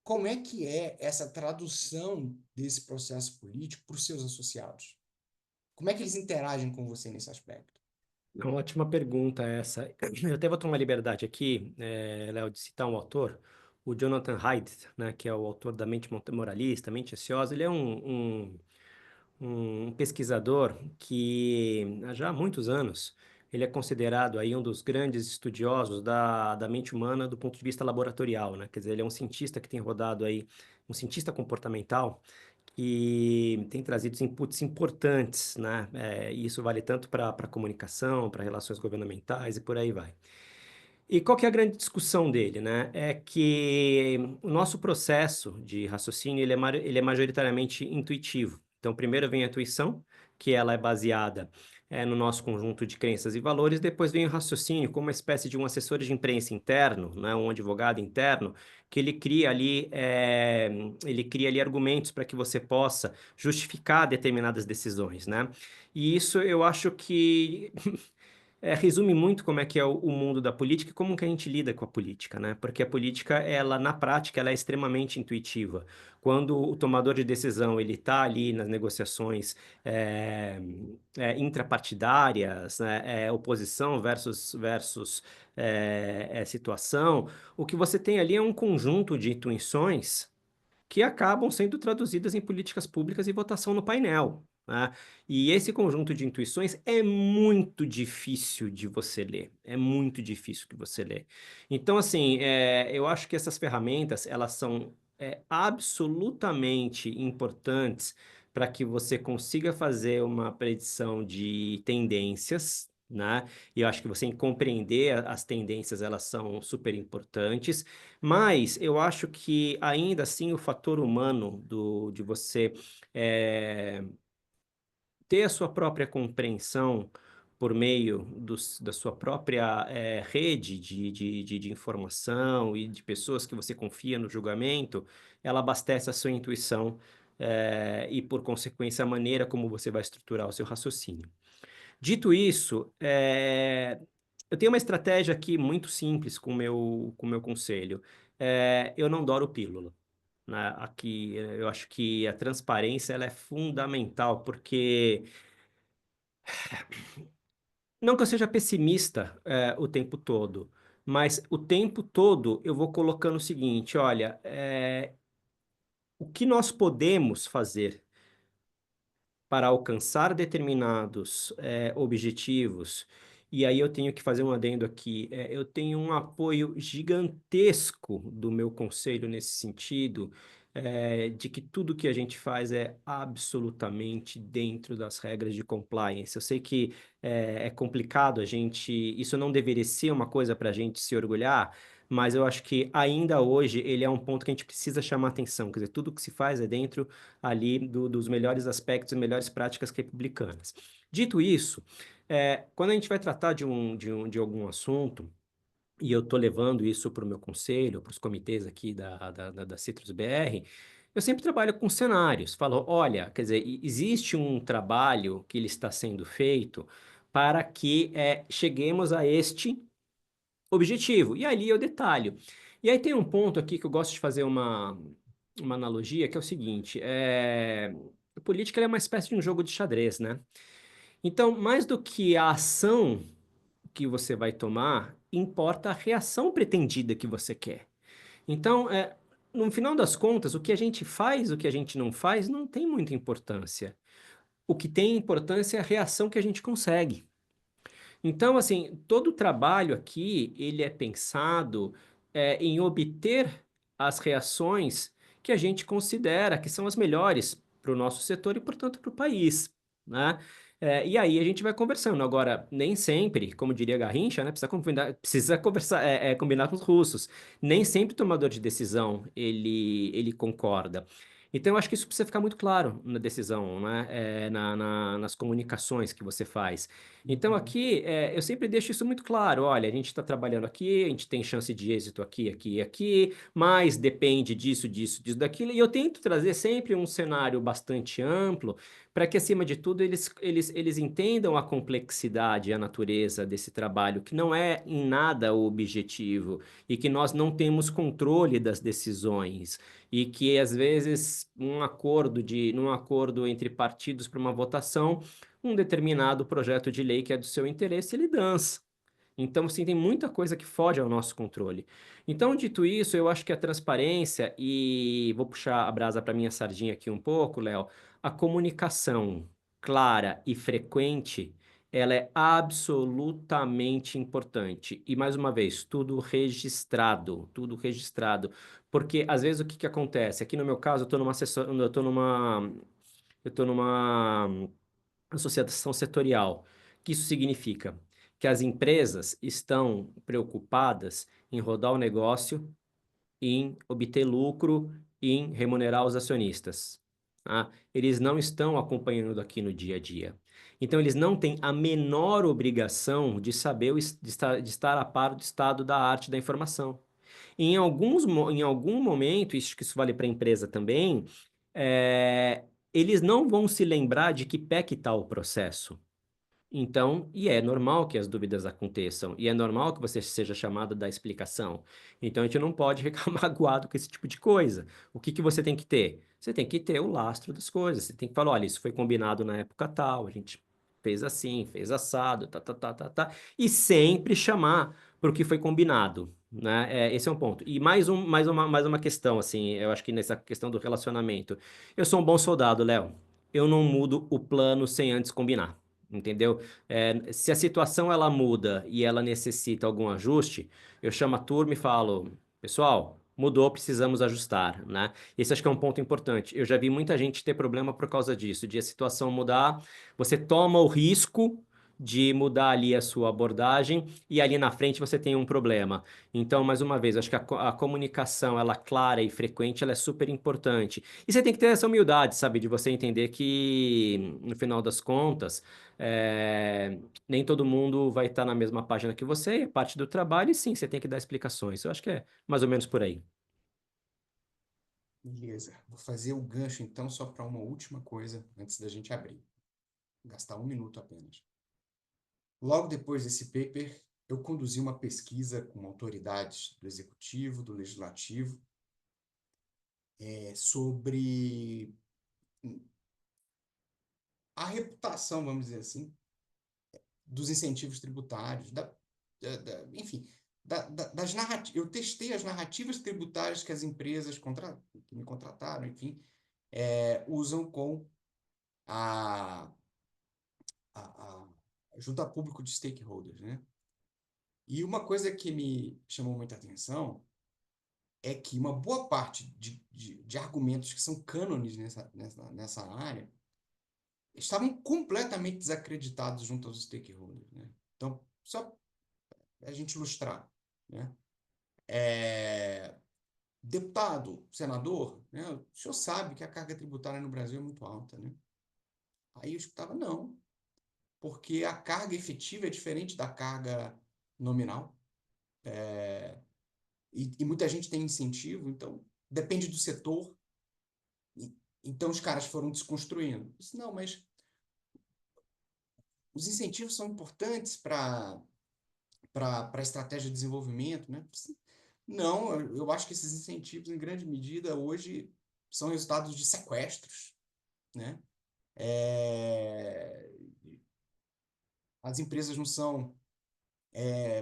Como é que é essa tradução desse processo político para os seus associados? Como é que eles interagem com você nesse aspecto? Uma ótima pergunta essa. Eu até vou tomar liberdade aqui, Léo, de citar um autor, o Jonathan Haidt, né, que é o autor da Mente Moralista, Mente Ociosa. Ele é um pesquisador que, já há muitos anos, ele é considerado aí um dos grandes estudiosos da mente humana do ponto de vista laboratorial, né? Quer dizer, ele é um cientista que tem rodado aí, um cientista comportamental, que tem trazido inputs importantes, né? E isso vale tanto para comunicação, para relações governamentais e por aí vai. E qual que é a grande discussão dele, né? É que o nosso processo de raciocínio ele é majoritariamente intuitivo. Então, primeiro vem a intuição, que ela é baseada no nosso conjunto de crenças e valores. Depois vem o raciocínio, como uma espécie de um assessor de imprensa interno, né? Um advogado interno, que ele cria ali argumentos para que você possa justificar determinadas decisões, né? E isso eu acho que resume muito como é que é o mundo da política e como que a gente lida com a política, né? Porque a política, ela, na prática, ela é extremamente intuitiva. Quando o tomador de decisão, ele está ali nas negociações intrapartidárias, né? Oposição versus situação, o que você tem ali é um conjunto de intuições que acabam sendo traduzidas em políticas públicas e votação no painel, né? E esse conjunto de intuições é muito difícil de você ler, é muito difícil de você ler. Então, assim, eu acho que essas ferramentas, elas são absolutamente importantes para que você consiga fazer uma predição de tendências, né? E eu acho que você compreender as tendências, elas são super importantes. Mas eu acho que ainda assim o fator humano de você eh, ter a sua própria compreensão por meio da sua própria rede de informação e de pessoas que você confia no julgamento, ela abastece a sua intuição e, por consequência, a maneira como você vai estruturar o seu raciocínio. Dito isso, eu tenho uma estratégia aqui muito simples com o meu conselho. Eu não doro pílula, né? Aqui, eu acho que a transparência ela é fundamental, porque não que eu seja pessimista o tempo todo, mas o tempo todo eu vou colocando o seguinte, olha, o que nós podemos fazer para alcançar determinados objetivos, e aí eu tenho que fazer um adendo aqui, eu tenho um apoio gigantesco do meu conselho nesse sentido, de que tudo que a gente faz é absolutamente dentro das regras de compliance. Eu sei que é complicado isso não deveria ser uma coisa para a gente se orgulhar, mas eu acho que ainda hoje ele é um ponto que a gente precisa chamar atenção, quer dizer, tudo que se faz é dentro ali dos melhores aspectos e melhores práticas republicanas. Dito isso, quando a gente vai tratar de algum assunto, e eu estou levando isso para o meu conselho, para os comitês aqui da Citrus BR, eu sempre trabalho com cenários. Falo, olha, quer dizer, existe um trabalho que ele está sendo feito para que cheguemos a este objetivo. E ali eu detalho. E aí tem um ponto aqui que eu gosto de fazer uma analogia, que é o seguinte: a política ela é uma espécie de um jogo de xadrez, né? Então, mais do que a ação que você vai tomar, importa a reação pretendida que você quer. Então, no final das contas, o que a gente faz, o que a gente não faz, não tem muita importância. O que tem importância é a reação que a gente consegue. Então, assim, todo o trabalho aqui, ele é pensado em obter as reações que a gente considera que são as melhores para o nosso setor e, portanto, para o país, né? E aí a gente vai conversando. Agora, nem sempre, como diria Garrincha, né, precisa conversar, combinar com os russos. Nem sempre o tomador de decisão, ele concorda. Então, eu acho que isso precisa ficar muito claro na decisão, né? Nas comunicações que você faz. Então, aqui, eu sempre deixo isso muito claro. Olha, a gente está trabalhando aqui, a gente tem chance de êxito aqui, aqui e aqui, mas depende disso, disso, disso, daquilo. E eu tento trazer sempre um cenário bastante amplo para que, acima de tudo, eles entendam a complexidade e a natureza desse trabalho, que não é em nada o objetivo e que nós não temos controle das decisões. E que, às vezes, num acordo entre partidos para uma votação, um determinado projeto de lei que é do seu interesse, ele dança. Então, assim, tem muita coisa que foge ao nosso controle. Então, dito isso, eu acho que a transparência, e vou puxar a brasa para minha sardinha aqui um pouco, Léo, a comunicação clara e frequente, ela é absolutamente importante. E, mais uma vez, tudo registrado, tudo registrado. Porque, às vezes, o que que acontece? Aqui no meu caso, eu estou numa associação setorial. O que isso significa? Que as empresas estão preocupadas em rodar o negócio, em obter lucro, em remunerar os acionistas. Tá? Eles não estão acompanhando aqui no dia a dia. Então, eles não têm a menor obrigação de saber, de estar a par do estado da arte da informação. Em algum momento, isso vale para a empresa também, eles não vão se lembrar de que pé que está o processo. Então, e é normal que as dúvidas aconteçam, e é normal que você seja chamado da explicação. Então, a gente não pode ficar magoado com esse tipo de coisa. O que que você tem que ter? Você tem que ter o lastro das coisas. Você tem que falar, olha, isso foi combinado na época tal, a gente fez assim, fez assado, e sempre chamar para o que foi combinado, né? Esse é um ponto. E mais uma questão, assim, eu acho que nessa questão do relacionamento. Eu sou um bom soldado, Léo. Eu não mudo o plano sem antes combinar. Entendeu? Se a situação ela muda e ela necessita algum ajuste, eu chamo a turma e falo, pessoal, mudou, precisamos ajustar, né? Esse acho que é um ponto importante. Eu já vi muita gente ter problema por causa disso, de a situação mudar, você toma o risco de mudar ali a sua abordagem e ali na frente você tem um problema. Então, mais uma vez, acho que a comunicação, ela clara e frequente, ela é super importante. E você tem que ter essa humildade, sabe, de você entender que, no final das contas, é, nem todo mundo vai estar na mesma página que você, é parte do trabalho, e sim, você tem que dar explicações. Eu acho que é mais ou menos por aí. Beleza. Vou fazer o gancho, então, só para uma última coisa antes da gente abrir. Vou gastar 1 minuto apenas. Logo depois desse paper, eu conduzi uma pesquisa com autoridades do Executivo, do Legislativo, sobre a reputação, vamos dizer assim, dos incentivos tributários, enfim, das narrativas. Eu testei as narrativas tributárias que as empresas que me contrataram, enfim, usam com a junta a público de stakeholders, né? E uma coisa que me chamou muita atenção é que uma boa parte de argumentos que são cânones nessa área estavam completamente desacreditados junto aos stakeholders, né? Então, só a gente ilustrar, né? Deputado, senador, né? O senhor sabe que a carga tributária no Brasil é muito alta, né? Aí eu escutava, não, porque a carga efetiva é diferente da carga nominal. E muita gente tem incentivo, então depende do setor. Então os caras foram desconstruindo. Eu disse, não, mas os incentivos são importantes para a estratégia de desenvolvimento, né? Não, eu acho que esses incentivos, em grande medida, hoje são resultados de sequestros, né? As empresas não são,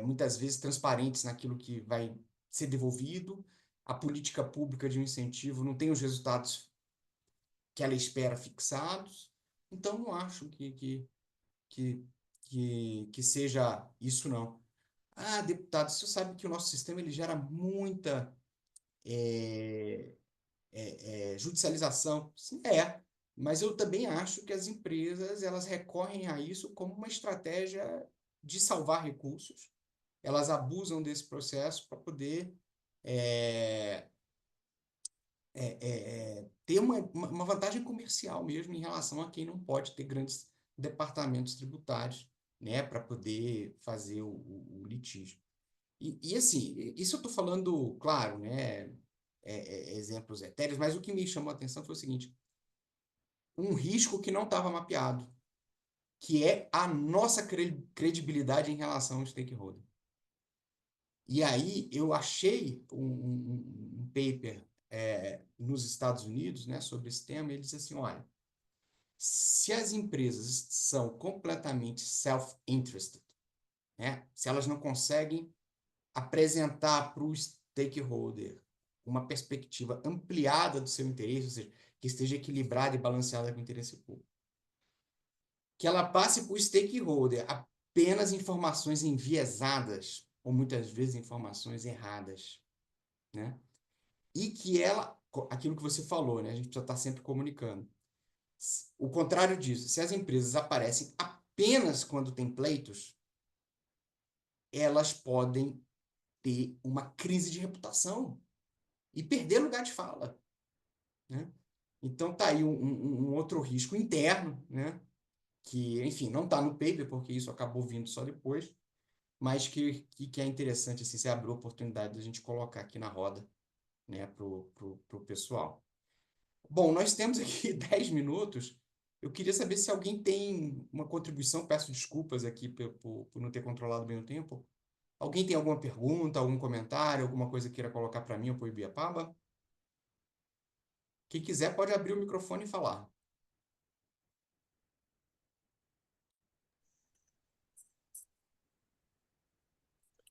muitas vezes, transparentes naquilo que vai ser devolvido, a política pública de um incentivo não tem os resultados que ela espera fixados, então não acho que seja isso, não. Ah, deputado, o senhor sabe que o nosso sistema ele gera muita judicialização. Sim, mas eu também acho que as empresas elas recorrem a isso como uma estratégia de salvar recursos. Elas abusam desse processo para poder ter uma vantagem comercial mesmo em relação a quem não pode ter grandes departamentos tributários, né, para poder fazer o litígio. E assim, isso eu estou falando, claro, né, exemplos etéreos, mas o que me chamou a atenção foi o seguinte: um risco que não estava mapeado, que é a nossa credibilidade em relação ao stakeholder. E aí eu achei um paper nos Estados Unidos, né, sobre esse tema. Ele diz assim, olha, se as empresas são completamente self-interested, né, se elas não conseguem apresentar para o stakeholder uma perspectiva ampliada do seu interesse, ou seja, que esteja equilibrada e balanceada com o interesse público, que ela passe para o stakeholder apenas informações enviesadas, ou muitas vezes informações erradas, né? E que ela, aquilo que você falou, né? A gente precisa estar sempre comunicando. O contrário disso, se as empresas aparecem apenas quando tem pleitos, elas podem ter uma crise de reputação e perder lugar de fala, né? Então tá aí um outro risco interno, né? Que, enfim, não está no paper, porque isso acabou vindo só depois, mas que é interessante, assim, você abriu a oportunidade de a gente colocar aqui na roda, né, pro pessoal. Bom, nós temos aqui 10 minutos. Eu queria saber se alguém tem uma contribuição. Peço desculpas aqui por não ter controlado bem o tempo. Alguém tem alguma pergunta, algum comentário, alguma coisa que queira colocar para mim ou para o Ibiapaba? Quem quiser pode abrir o microfone e falar.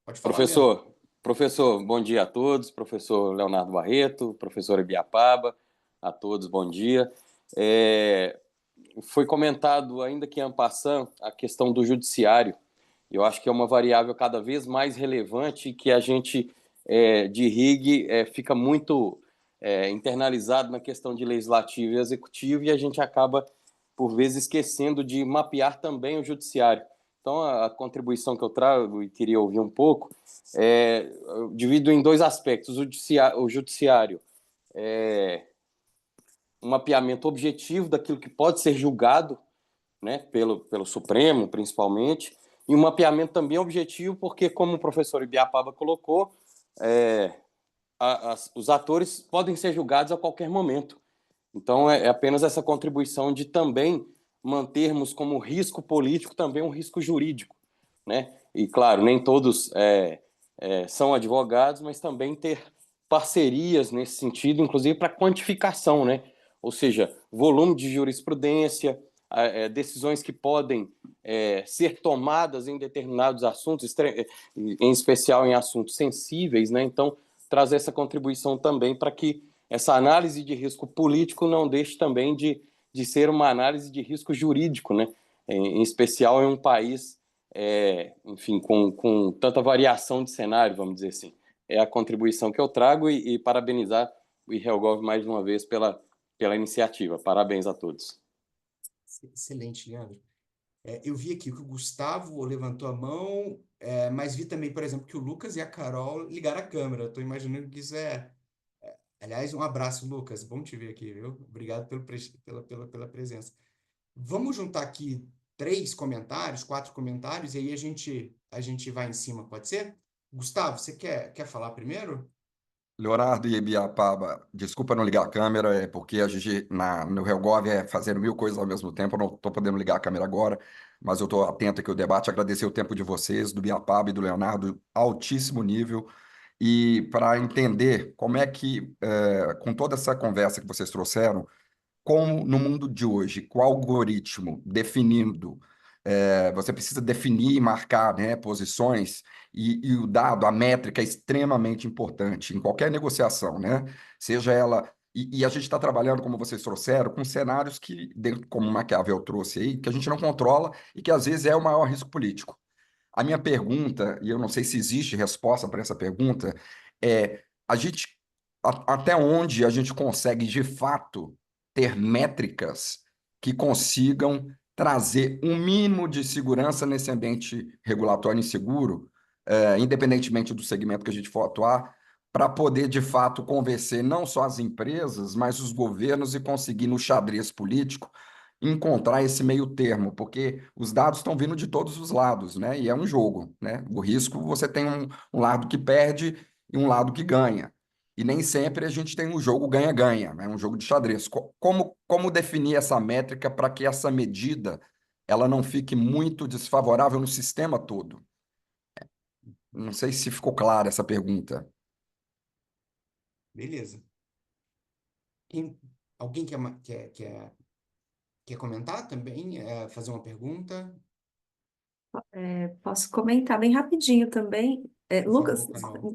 Pode falar, Leandro. Professor, bom dia a todos. Professor Leonardo Barreto, professor Ibiapaba, a todos, bom dia. Foi comentado, ainda que en passant, a questão do judiciário. Eu acho que é uma variável cada vez mais relevante que a gente, de RIG, fica muito internalizado na questão de legislativo e executivo, e a gente acaba, por vezes, esquecendo de mapear também o judiciário. Então, a contribuição que eu trago e queria ouvir um pouco, eu divido em dois aspectos. O judiciário um mapeamento objetivo daquilo que pode ser julgado, né, pelo Supremo, principalmente, e um mapeamento também objetivo, porque, como o professor Ibiapaba colocou, os atores podem ser julgados a qualquer momento. Então, é apenas essa contribuição de também mantermos como risco político também um risco jurídico, né? E, claro, nem todos são advogados, mas também ter parcerias nesse sentido, inclusive para quantificação, né? Ou seja, volume de jurisprudência, decisões que podem ser tomadas em determinados assuntos, em especial em assuntos sensíveis, né? Então, trazer essa contribuição também para que essa análise de risco político não deixe também de ser uma análise de risco jurídico, né? Em especial em um país, enfim, com tanta variação de cenário, vamos dizer assim. É a contribuição que eu trago e parabenizar o IRELGOV mais uma vez pela iniciativa. Parabéns a todos. Excelente, Leandro. Eu vi aqui que o Gustavo levantou a mão, mas vi também, por exemplo, que o Lucas e a Carol ligaram a câmera. Estou imaginando que isso Aliás, um abraço, Lucas. Bom te ver aqui, viu? Obrigado pela presença. Vamos juntar aqui 4 comentários, e aí a gente vai em cima, pode ser? Gustavo, você quer falar primeiro? Leonardo e Biapaba, desculpa não ligar a câmera, é porque a gente no Helgov é fazendo 1000 coisas ao mesmo tempo, eu não estou podendo ligar a câmera agora, mas eu estou atento aqui ao debate, agradecer o tempo de vocês, do Biapaba e do Leonardo, altíssimo nível, e para entender como é que, com toda essa conversa que vocês trouxeram, como no mundo de hoje, com o algoritmo definindo, você precisa definir e marcar, né, posições, e o dado, a métrica é extremamente importante em qualquer negociação, né? Seja ela. E a gente está trabalhando, como vocês trouxeram, com cenários que, como o Maquiavel trouxe aí, que a gente não controla e que às vezes é o maior risco político. A minha pergunta, e eu não sei se existe resposta para essa pergunta, é a gente, até onde a gente consegue de fato ter métricas que consigam trazer um mínimo de segurança nesse ambiente regulatório inseguro, independentemente do segmento que a gente for atuar, para poder de fato convencer não só as empresas, mas os governos e conseguir no xadrez político encontrar esse meio termo, porque os dados estão vindo de todos os lados, né? E é um jogo, né? O risco, você tem um lado que perde e um lado que ganha. E nem sempre a gente tem um jogo ganha-ganha, é um jogo de xadrez. Como definir essa métrica para que essa medida ela não fique muito desfavorável no sistema todo? Não sei se ficou clara essa pergunta. Beleza. Alguém quer comentar também? Fazer uma pergunta? Posso comentar bem rapidinho também. Por Lucas, favor, Carol.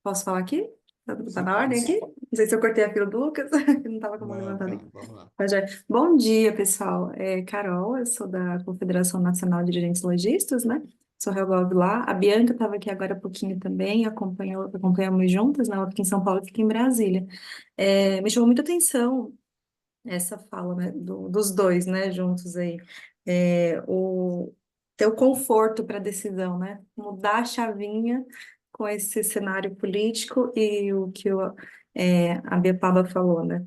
posso falar aqui? Tá Sim, na ordem sim. aqui? Não sei se eu cortei a fila do Lucas, que não estava com a mão Não, levantada tá, aqui. vamos lá. Mas bom dia, pessoal. Carol, eu sou da Confederação Nacional de Dirigentes Lojistas, né? Sou Helgov lá. A Bianca estava aqui agora há pouquinho também, acompanhamos juntas, né? Ela fica em São Paulo e fica em Brasília. Me chamou muita atenção essa fala, né, dos dois, né, juntos aí, ter o conforto para a decisão, né, mudar a chavinha com esse cenário político e o que a Biapaba falou, né,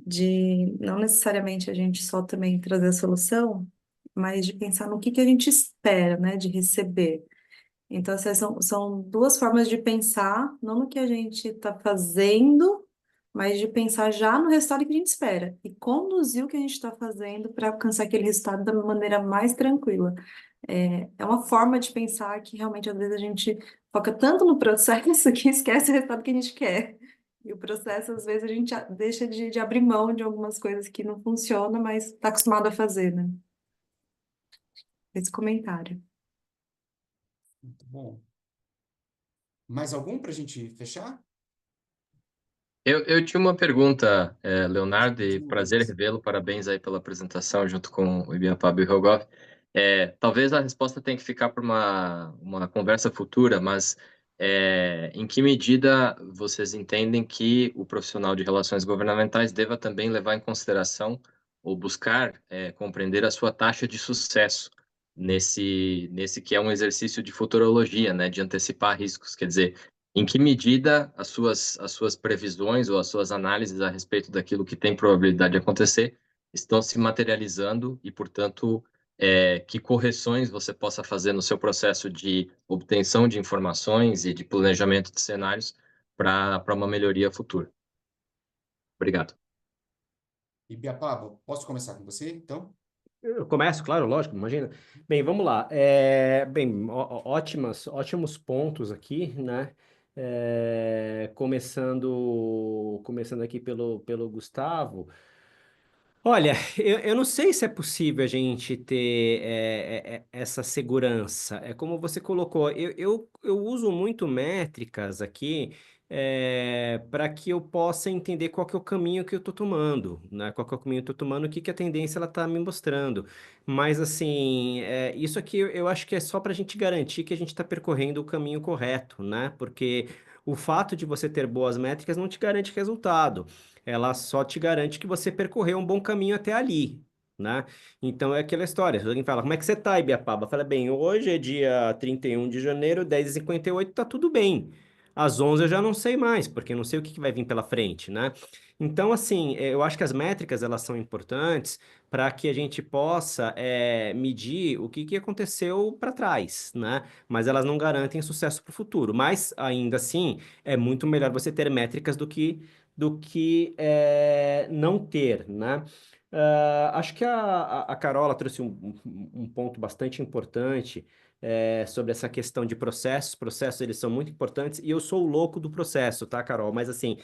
de não necessariamente a gente só também trazer a solução, mas de pensar no que a gente espera, né, de receber. Então, essas são duas formas de pensar, não no que a gente está fazendo, mas de pensar já no resultado que a gente espera e conduzir o que a gente está fazendo para alcançar aquele resultado da maneira mais tranquila. É uma forma de pensar que realmente às vezes a gente foca tanto no processo que esquece o resultado que a gente quer. E o processo, às vezes, a gente deixa de abrir mão de algumas coisas que não funcionam, mas está acostumado a fazer, né? Esse comentário. Muito bom. Mais algum para a gente fechar? Eu tinha uma pergunta, Leonardo, e Continua, prazer Lucas. revê-lo. Parabéns aí pela apresentação junto com o Ibiapaba e o Rogov. Talvez a resposta tenha que ficar para uma conversa futura, mas em que medida vocês entendem que o profissional de relações governamentais deva também levar em consideração ou buscar compreender a sua taxa de sucesso nesse que é um exercício de futurologia, né, de antecipar riscos? Quer dizer, em que medida as suas previsões ou as suas análises a respeito daquilo que tem probabilidade de acontecer estão se materializando e, portanto, que correções você possa fazer no seu processo de obtenção de informações e de planejamento de cenários para uma melhoria futura. Obrigado. E Biapaba, posso começar com você, então? Eu começo, claro, lógico, imagina. Bem, vamos lá. Bem, ótimos pontos aqui, né? Começando aqui pelo Gustavo. Olha, eu não sei se é possível a gente ter essa segurança. É como você colocou, eu uso muito métricas aqui para que eu possa entender qual que é o caminho que eu estou tomando, né? Qual que é o caminho que eu estou tomando, o que que a tendência ela está me mostrando. Mas assim, isso aqui eu acho que é só para a gente garantir que a gente está percorrendo o caminho correto, né? Porque o fato de você ter boas métricas não te garante resultado, ela só te garante que você percorreu um bom caminho até ali, né? Então é aquela história. Se alguém fala, como é que você tá, Ibiapaba? Fala, bem, hoje é dia 31 de janeiro, 10h58, tá tudo bem. Às 11 eu já não sei mais, porque eu não sei o que que vai vir pela frente, né? Então, assim, eu acho que as métricas, elas são importantes para que a gente possa medir o que que aconteceu para trás, né? Mas elas não garantem sucesso para o futuro. Mas, ainda assim, é muito melhor você ter métricas do que não ter, né? Acho que a Carola trouxe um ponto bastante importante sobre essa questão de processos. Processos, eles são muito importantes e eu sou o louco do processo, tá, Carol? Mas, assim,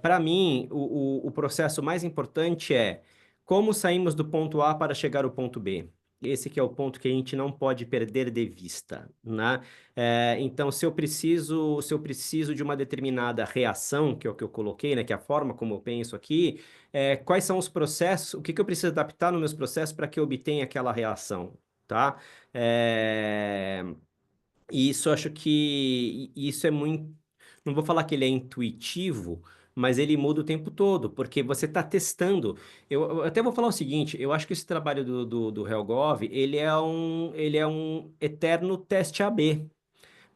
para mim, o processo mais importante é como saímos do ponto A para chegar ao ponto B. Esse que é o ponto que a gente não pode perder de vista, né? Então, se eu preciso de uma determinada reação, que é o que eu coloquei, né, que é a forma como eu penso aqui, quais são os processos, o que que eu preciso adaptar nos meus processos para que eu obtenha aquela reação, tá? É, e isso eu acho que isso é muito. Não vou falar que ele é intuitivo, mas ele muda o tempo todo, porque você está testando. Eu até vou falar o seguinte: eu acho que esse trabalho do HellGov, ele é um eterno teste AB.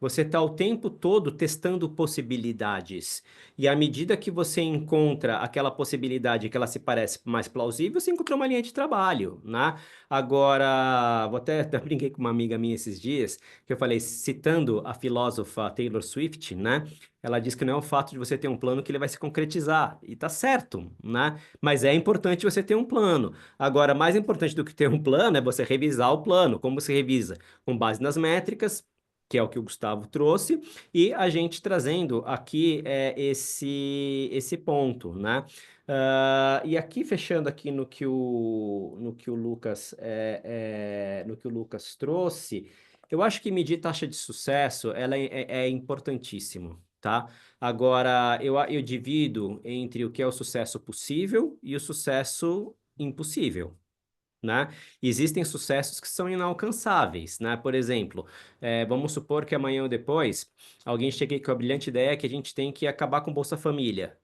Você está o tempo todo testando possibilidades. E à medida que você encontra aquela possibilidade que ela se parece mais plausível, você encontra uma linha de trabalho, né? Agora, vou até brinquei com uma amiga minha esses dias, que eu falei, citando a filósofa Taylor Swift, né? Ela diz que não é o fato de você ter um plano que ele vai se concretizar. E tá certo, né? Mas é importante você ter um plano. Agora, mais importante do que ter um plano é você revisar o plano. Como você revisa? Com base nas métricas, que é o que o Gustavo trouxe, e a gente trazendo aqui esse ponto, né? E aqui, fechando aqui no que o Lucas, no que o Lucas trouxe, eu acho que medir taxa de sucesso, ela é importantíssimo, tá? Agora, eu divido entre o que é o sucesso possível e o sucesso impossível, né? Existem sucessos que são inalcançáveis, né? Por exemplo, vamos supor que amanhã ou depois alguém chegue com a brilhante ideia que a gente tem que acabar com Bolsa Família.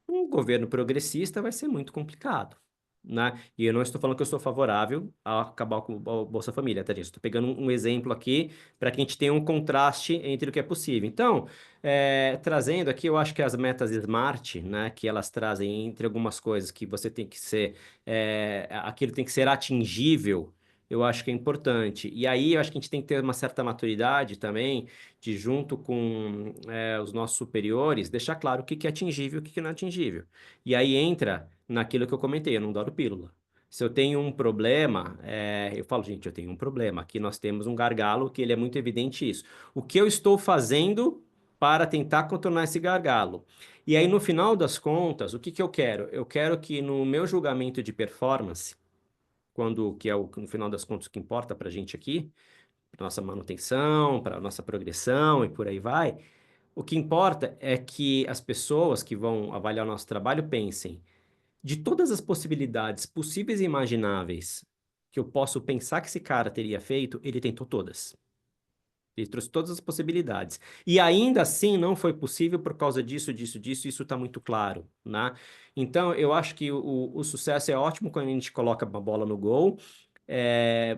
Um governo progressista vai ser muito complicado, né? E eu não estou falando que eu sou favorável a acabar com o Bolsa Família, tá, gente? Estou pegando um exemplo aqui para que a gente tenha um contraste entre o que é possível. Então, trazendo aqui, eu acho que as metas SMART, né, que elas trazem entre algumas coisas que você tem que ser, aquilo tem que ser atingível, eu acho que é importante. E aí, eu acho que a gente tem que ter uma certa maturidade também, de junto com os nossos superiores, deixar claro o que que é atingível e o que que não é atingível. E aí entra naquilo que eu comentei, eu não dou pílula. Se eu tenho um problema, eu falo, gente, eu tenho um problema. Aqui nós temos um gargalo que ele é muito evidente isso. O que eu estou fazendo para tentar contornar esse gargalo? E aí, no final das contas, o que que eu quero? Eu quero que no meu julgamento de performance, que é no final das contas, o que importa para a gente aqui, para nossa manutenção, para nossa progressão e por aí vai, o que importa é que as pessoas que vão avaliar o nosso trabalho pensem de todas as possibilidades possíveis e imagináveis que eu posso pensar que esse cara teria feito, ele tentou todas. Ele trouxe todas as possibilidades. E ainda assim não foi possível por causa disso, disso, disso, isso está muito claro, né? Então, eu acho que o sucesso é ótimo quando a gente coloca uma bola no gol.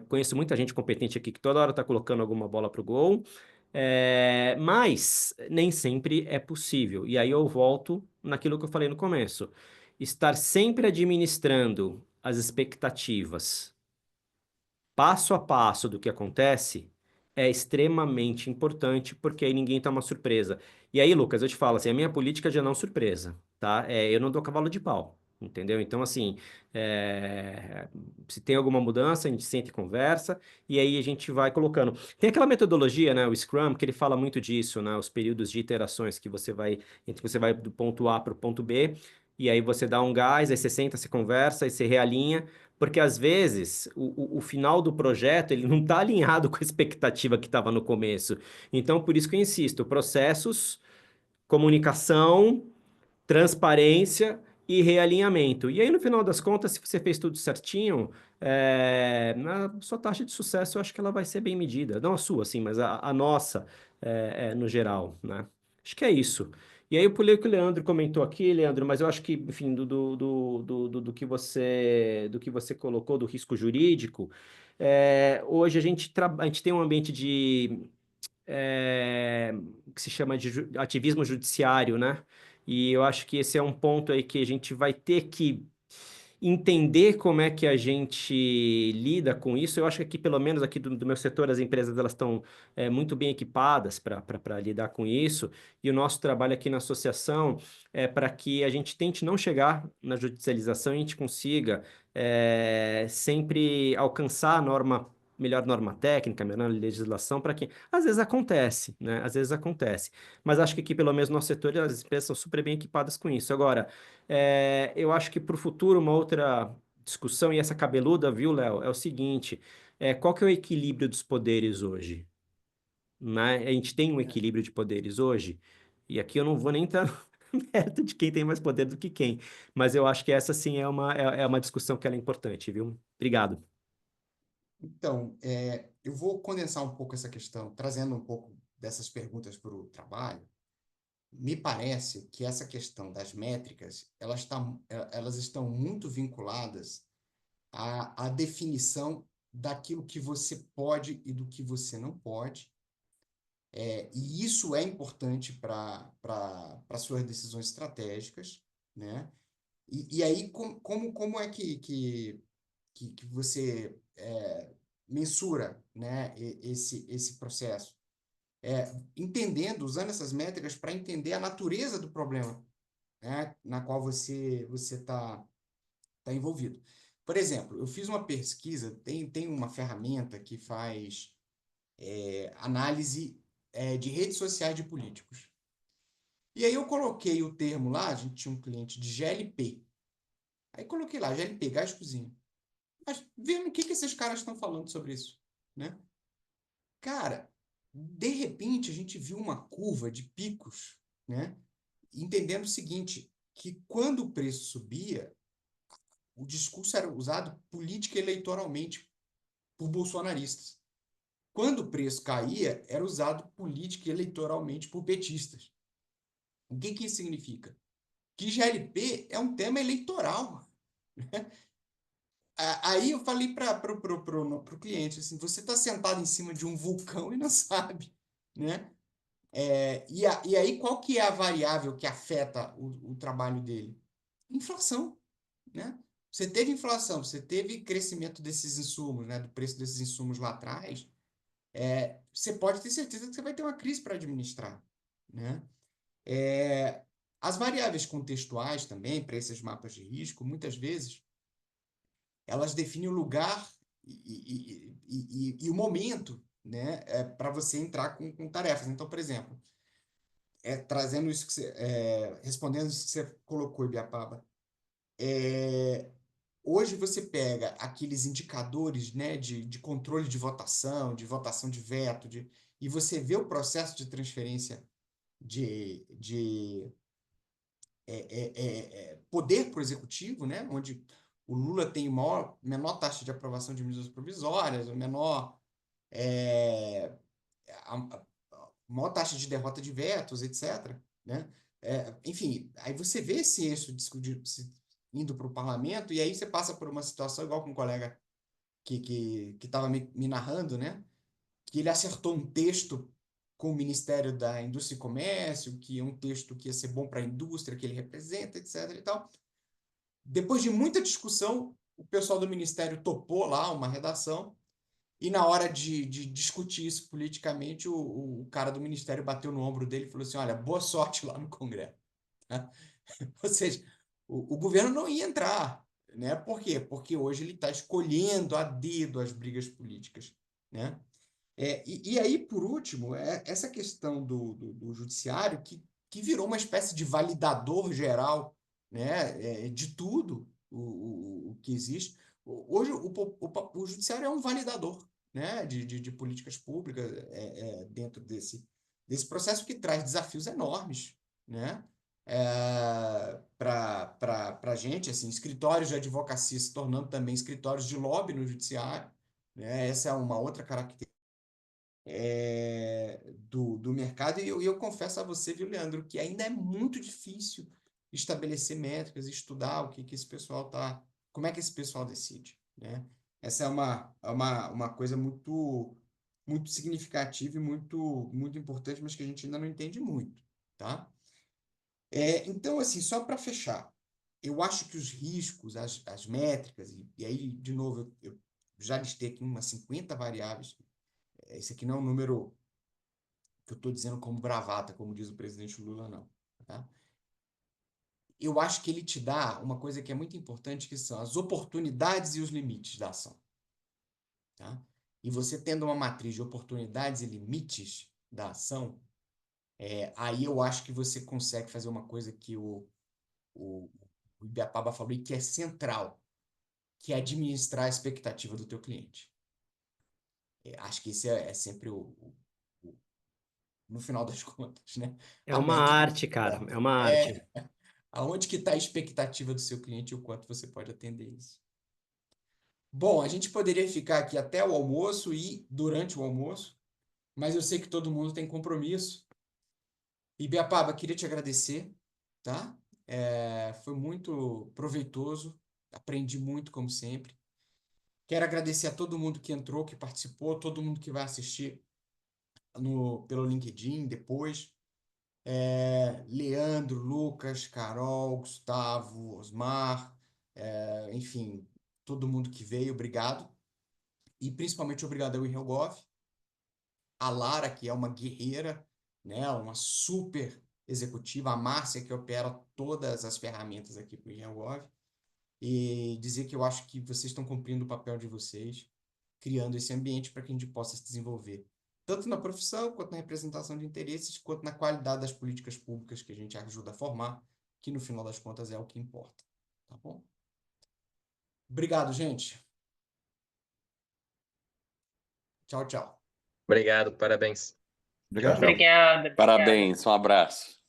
Conheço muita gente competente aqui que toda hora está colocando alguma bola para o gol, mas nem sempre é possível. E aí eu volto naquilo que eu falei no começo. Estar sempre administrando as expectativas passo a passo do que acontece é extremamente importante, porque aí ninguém toma surpresa. E aí, Lucas, eu te falo assim, a minha política é de não surpresa, tá? Eu não dou cavalo de pau, entendeu? Então, assim, se tem alguma mudança, a gente senta e conversa, e aí a gente vai colocando. Tem aquela metodologia, né, o Scrum, que ele fala muito disso, né, os períodos de iterações que você vai do ponto A para o ponto B, e aí você dá um gás, aí você senta, você conversa, aí você realinha, porque às vezes o final do projeto ele não está alinhado com a expectativa que estava no começo. Então, por isso que eu insisto, processos, comunicação, transparência e realinhamento. E aí, no final das contas, se você fez tudo certinho, a sua taxa de sucesso, eu acho que ela vai ser bem medida. Não a sua, sim, mas a nossa, no geral, né? Acho que é isso. E aí eu pulei o que o Leandro comentou aqui, Leandro, mas eu acho que, enfim, do que você colocou do risco jurídico, hoje a gente tem um ambiente que se chama de ativismo judiciário, né? E eu acho que esse é um ponto aí que a gente vai ter que entender como é que a gente lida com isso. Eu acho que aqui, pelo menos aqui do meu setor, as empresas elas estão muito bem equipadas para lidar com isso. E o nosso trabalho aqui na associação é para que a gente tente não chegar na judicialização e a gente consiga sempre alcançar a melhor norma técnica, melhor legislação, para que às vezes acontece, né? Às vezes acontece. Mas acho que aqui, pelo menos no nosso setor, as empresas são super bem equipadas com isso. Agora, eu acho que para o futuro, uma outra discussão, e essa cabeluda, viu, Léo, é o seguinte: qual que é o equilíbrio dos poderes hoje? Né? A gente tem um equilíbrio de poderes hoje, e aqui eu não vou nem estar perto de quem tem mais poder do que quem, mas eu acho que essa sim é uma discussão que ela é importante, viu? Obrigado. Então, eu vou condensar um pouco essa questão, trazendo um pouco dessas perguntas para o trabalho. Me parece que essa questão das métricas, elas estão muito vinculadas à definição daquilo que você pode e do que você não pode. E isso é importante para suas decisões estratégicas, né? E aí, como é que você mensura, né, esse processo? Entendendo, usando essas métricas para entender a natureza do problema, né, na qual você está envolvido. Por exemplo, eu fiz uma pesquisa, tem uma ferramenta que faz análise de redes sociais de políticos. E aí eu coloquei o termo lá, a gente tinha um cliente de GLP. Aí coloquei lá, GLP, gás cozinha. Mas vendo o que esses caras estão falando sobre isso, né? Cara, de repente a gente viu uma curva de picos, né? Entendendo o seguinte, que quando o preço subia, o discurso era usado política eleitoralmente por bolsonaristas. Quando o preço caía, era usado política eleitoralmente por petistas. O que isso significa? Que GLP é um tema eleitoral. Aí eu falei para o cliente, assim, você está sentado em cima de um vulcão e não sabe, né? E aí, qual que é a variável que afeta o trabalho dele? Inflação, né? Você teve inflação, você teve crescimento desses insumos, né? Do preço desses insumos lá atrás, você pode ter certeza que você vai ter uma crise para administrar, né? As variáveis contextuais também, para esses mapas de risco, muitas vezes, elas definem o lugar e o momento, né, para você entrar com tarefas. Então, por exemplo, trazendo isso que respondendo isso que você colocou, Ibiapaba, hoje você pega aqueles indicadores, né, de controle de votação de veto, e você vê o processo de transferência de poder para o executivo, né, onde o Lula tem menor taxa de aprovação de medidas provisórias, a maior taxa de derrota de vetos, etc., né? Enfim, aí você vê esse eixo indo para o parlamento, e aí você passa por uma situação igual com um colega que estava me narrando, né? Que ele acertou um texto com o Ministério da Indústria e Comércio, que é um texto que ia ser bom para a indústria que ele representa, etc. e tal. Depois de muita discussão, o pessoal do Ministério topou lá uma redação, e na hora de discutir isso politicamente, o cara do Ministério bateu no ombro dele e falou assim, olha, boa sorte lá no Congresso. Ou seja, o governo não ia entrar, né? Por quê? Porque hoje ele está escolhendo a dedo as brigas políticas, né? E aí, por último, essa questão do judiciário que virou uma espécie de validador geral, né, de tudo o que existe. Hoje, o judiciário é um validador, né, de políticas públicas dentro desse processo que traz desafios enormes, né, para a gente, assim, escritórios de advocacia se tornando também escritórios de lobby no judiciário, né, essa é uma outra característica do mercado, e eu confesso a você, viu, Leandro, que ainda é muito difícil estabelecer métricas, estudar o que esse pessoal como é que esse pessoal decide, né? Essa é uma coisa muito, muito significativa e muito, muito importante, mas que a gente ainda não entende muito, tá? Então, assim, só para fechar, eu acho que os riscos, as métricas, e aí, de novo, eu já listei aqui umas 50 variáveis. Esse aqui não é um número que eu estou dizendo como bravata, como diz o presidente Lula, não. Tá? Eu acho que ele te dá uma coisa que é muito importante, que são as oportunidades e os limites da ação. Tá? E você tendo uma matriz de oportunidades e limites da ação, aí eu acho que você consegue fazer uma coisa que o Ibiapaba falou e que é central, que é administrar a expectativa do teu cliente. Acho que esse é sempre no final das contas, né? É A uma métrica arte, cara, importa. é uma arte. Aonde que está a expectativa do seu cliente e o quanto você pode atender isso. Bom, a gente poderia ficar aqui até o almoço e durante o almoço, mas eu sei que todo mundo tem compromisso. Ibiapaba, queria te agradecer, tá? Foi muito proveitoso, aprendi muito, como sempre. Quero agradecer a todo mundo que entrou, que participou, todo mundo que vai assistir pelo LinkedIn depois. Leandro, Lucas, Carol, Gustavo, Osmar, enfim, todo mundo que veio, obrigado. E principalmente obrigado ao Helgov, a Lara, que é uma guerreira, né, uma super executiva, a Márcia, que opera todas as ferramentas aqui para o Helgov, e dizer que eu acho que vocês estão cumprindo o papel de vocês, criando esse ambiente para que a gente possa se desenvolver, tanto na profissão, quanto na representação de interesses, quanto na qualidade das políticas públicas que a gente ajuda a formar, que no final das contas é o que importa. Tá bom? Obrigado, gente. Obrigado, parabéns. Obrigado. Parabéns, um abraço.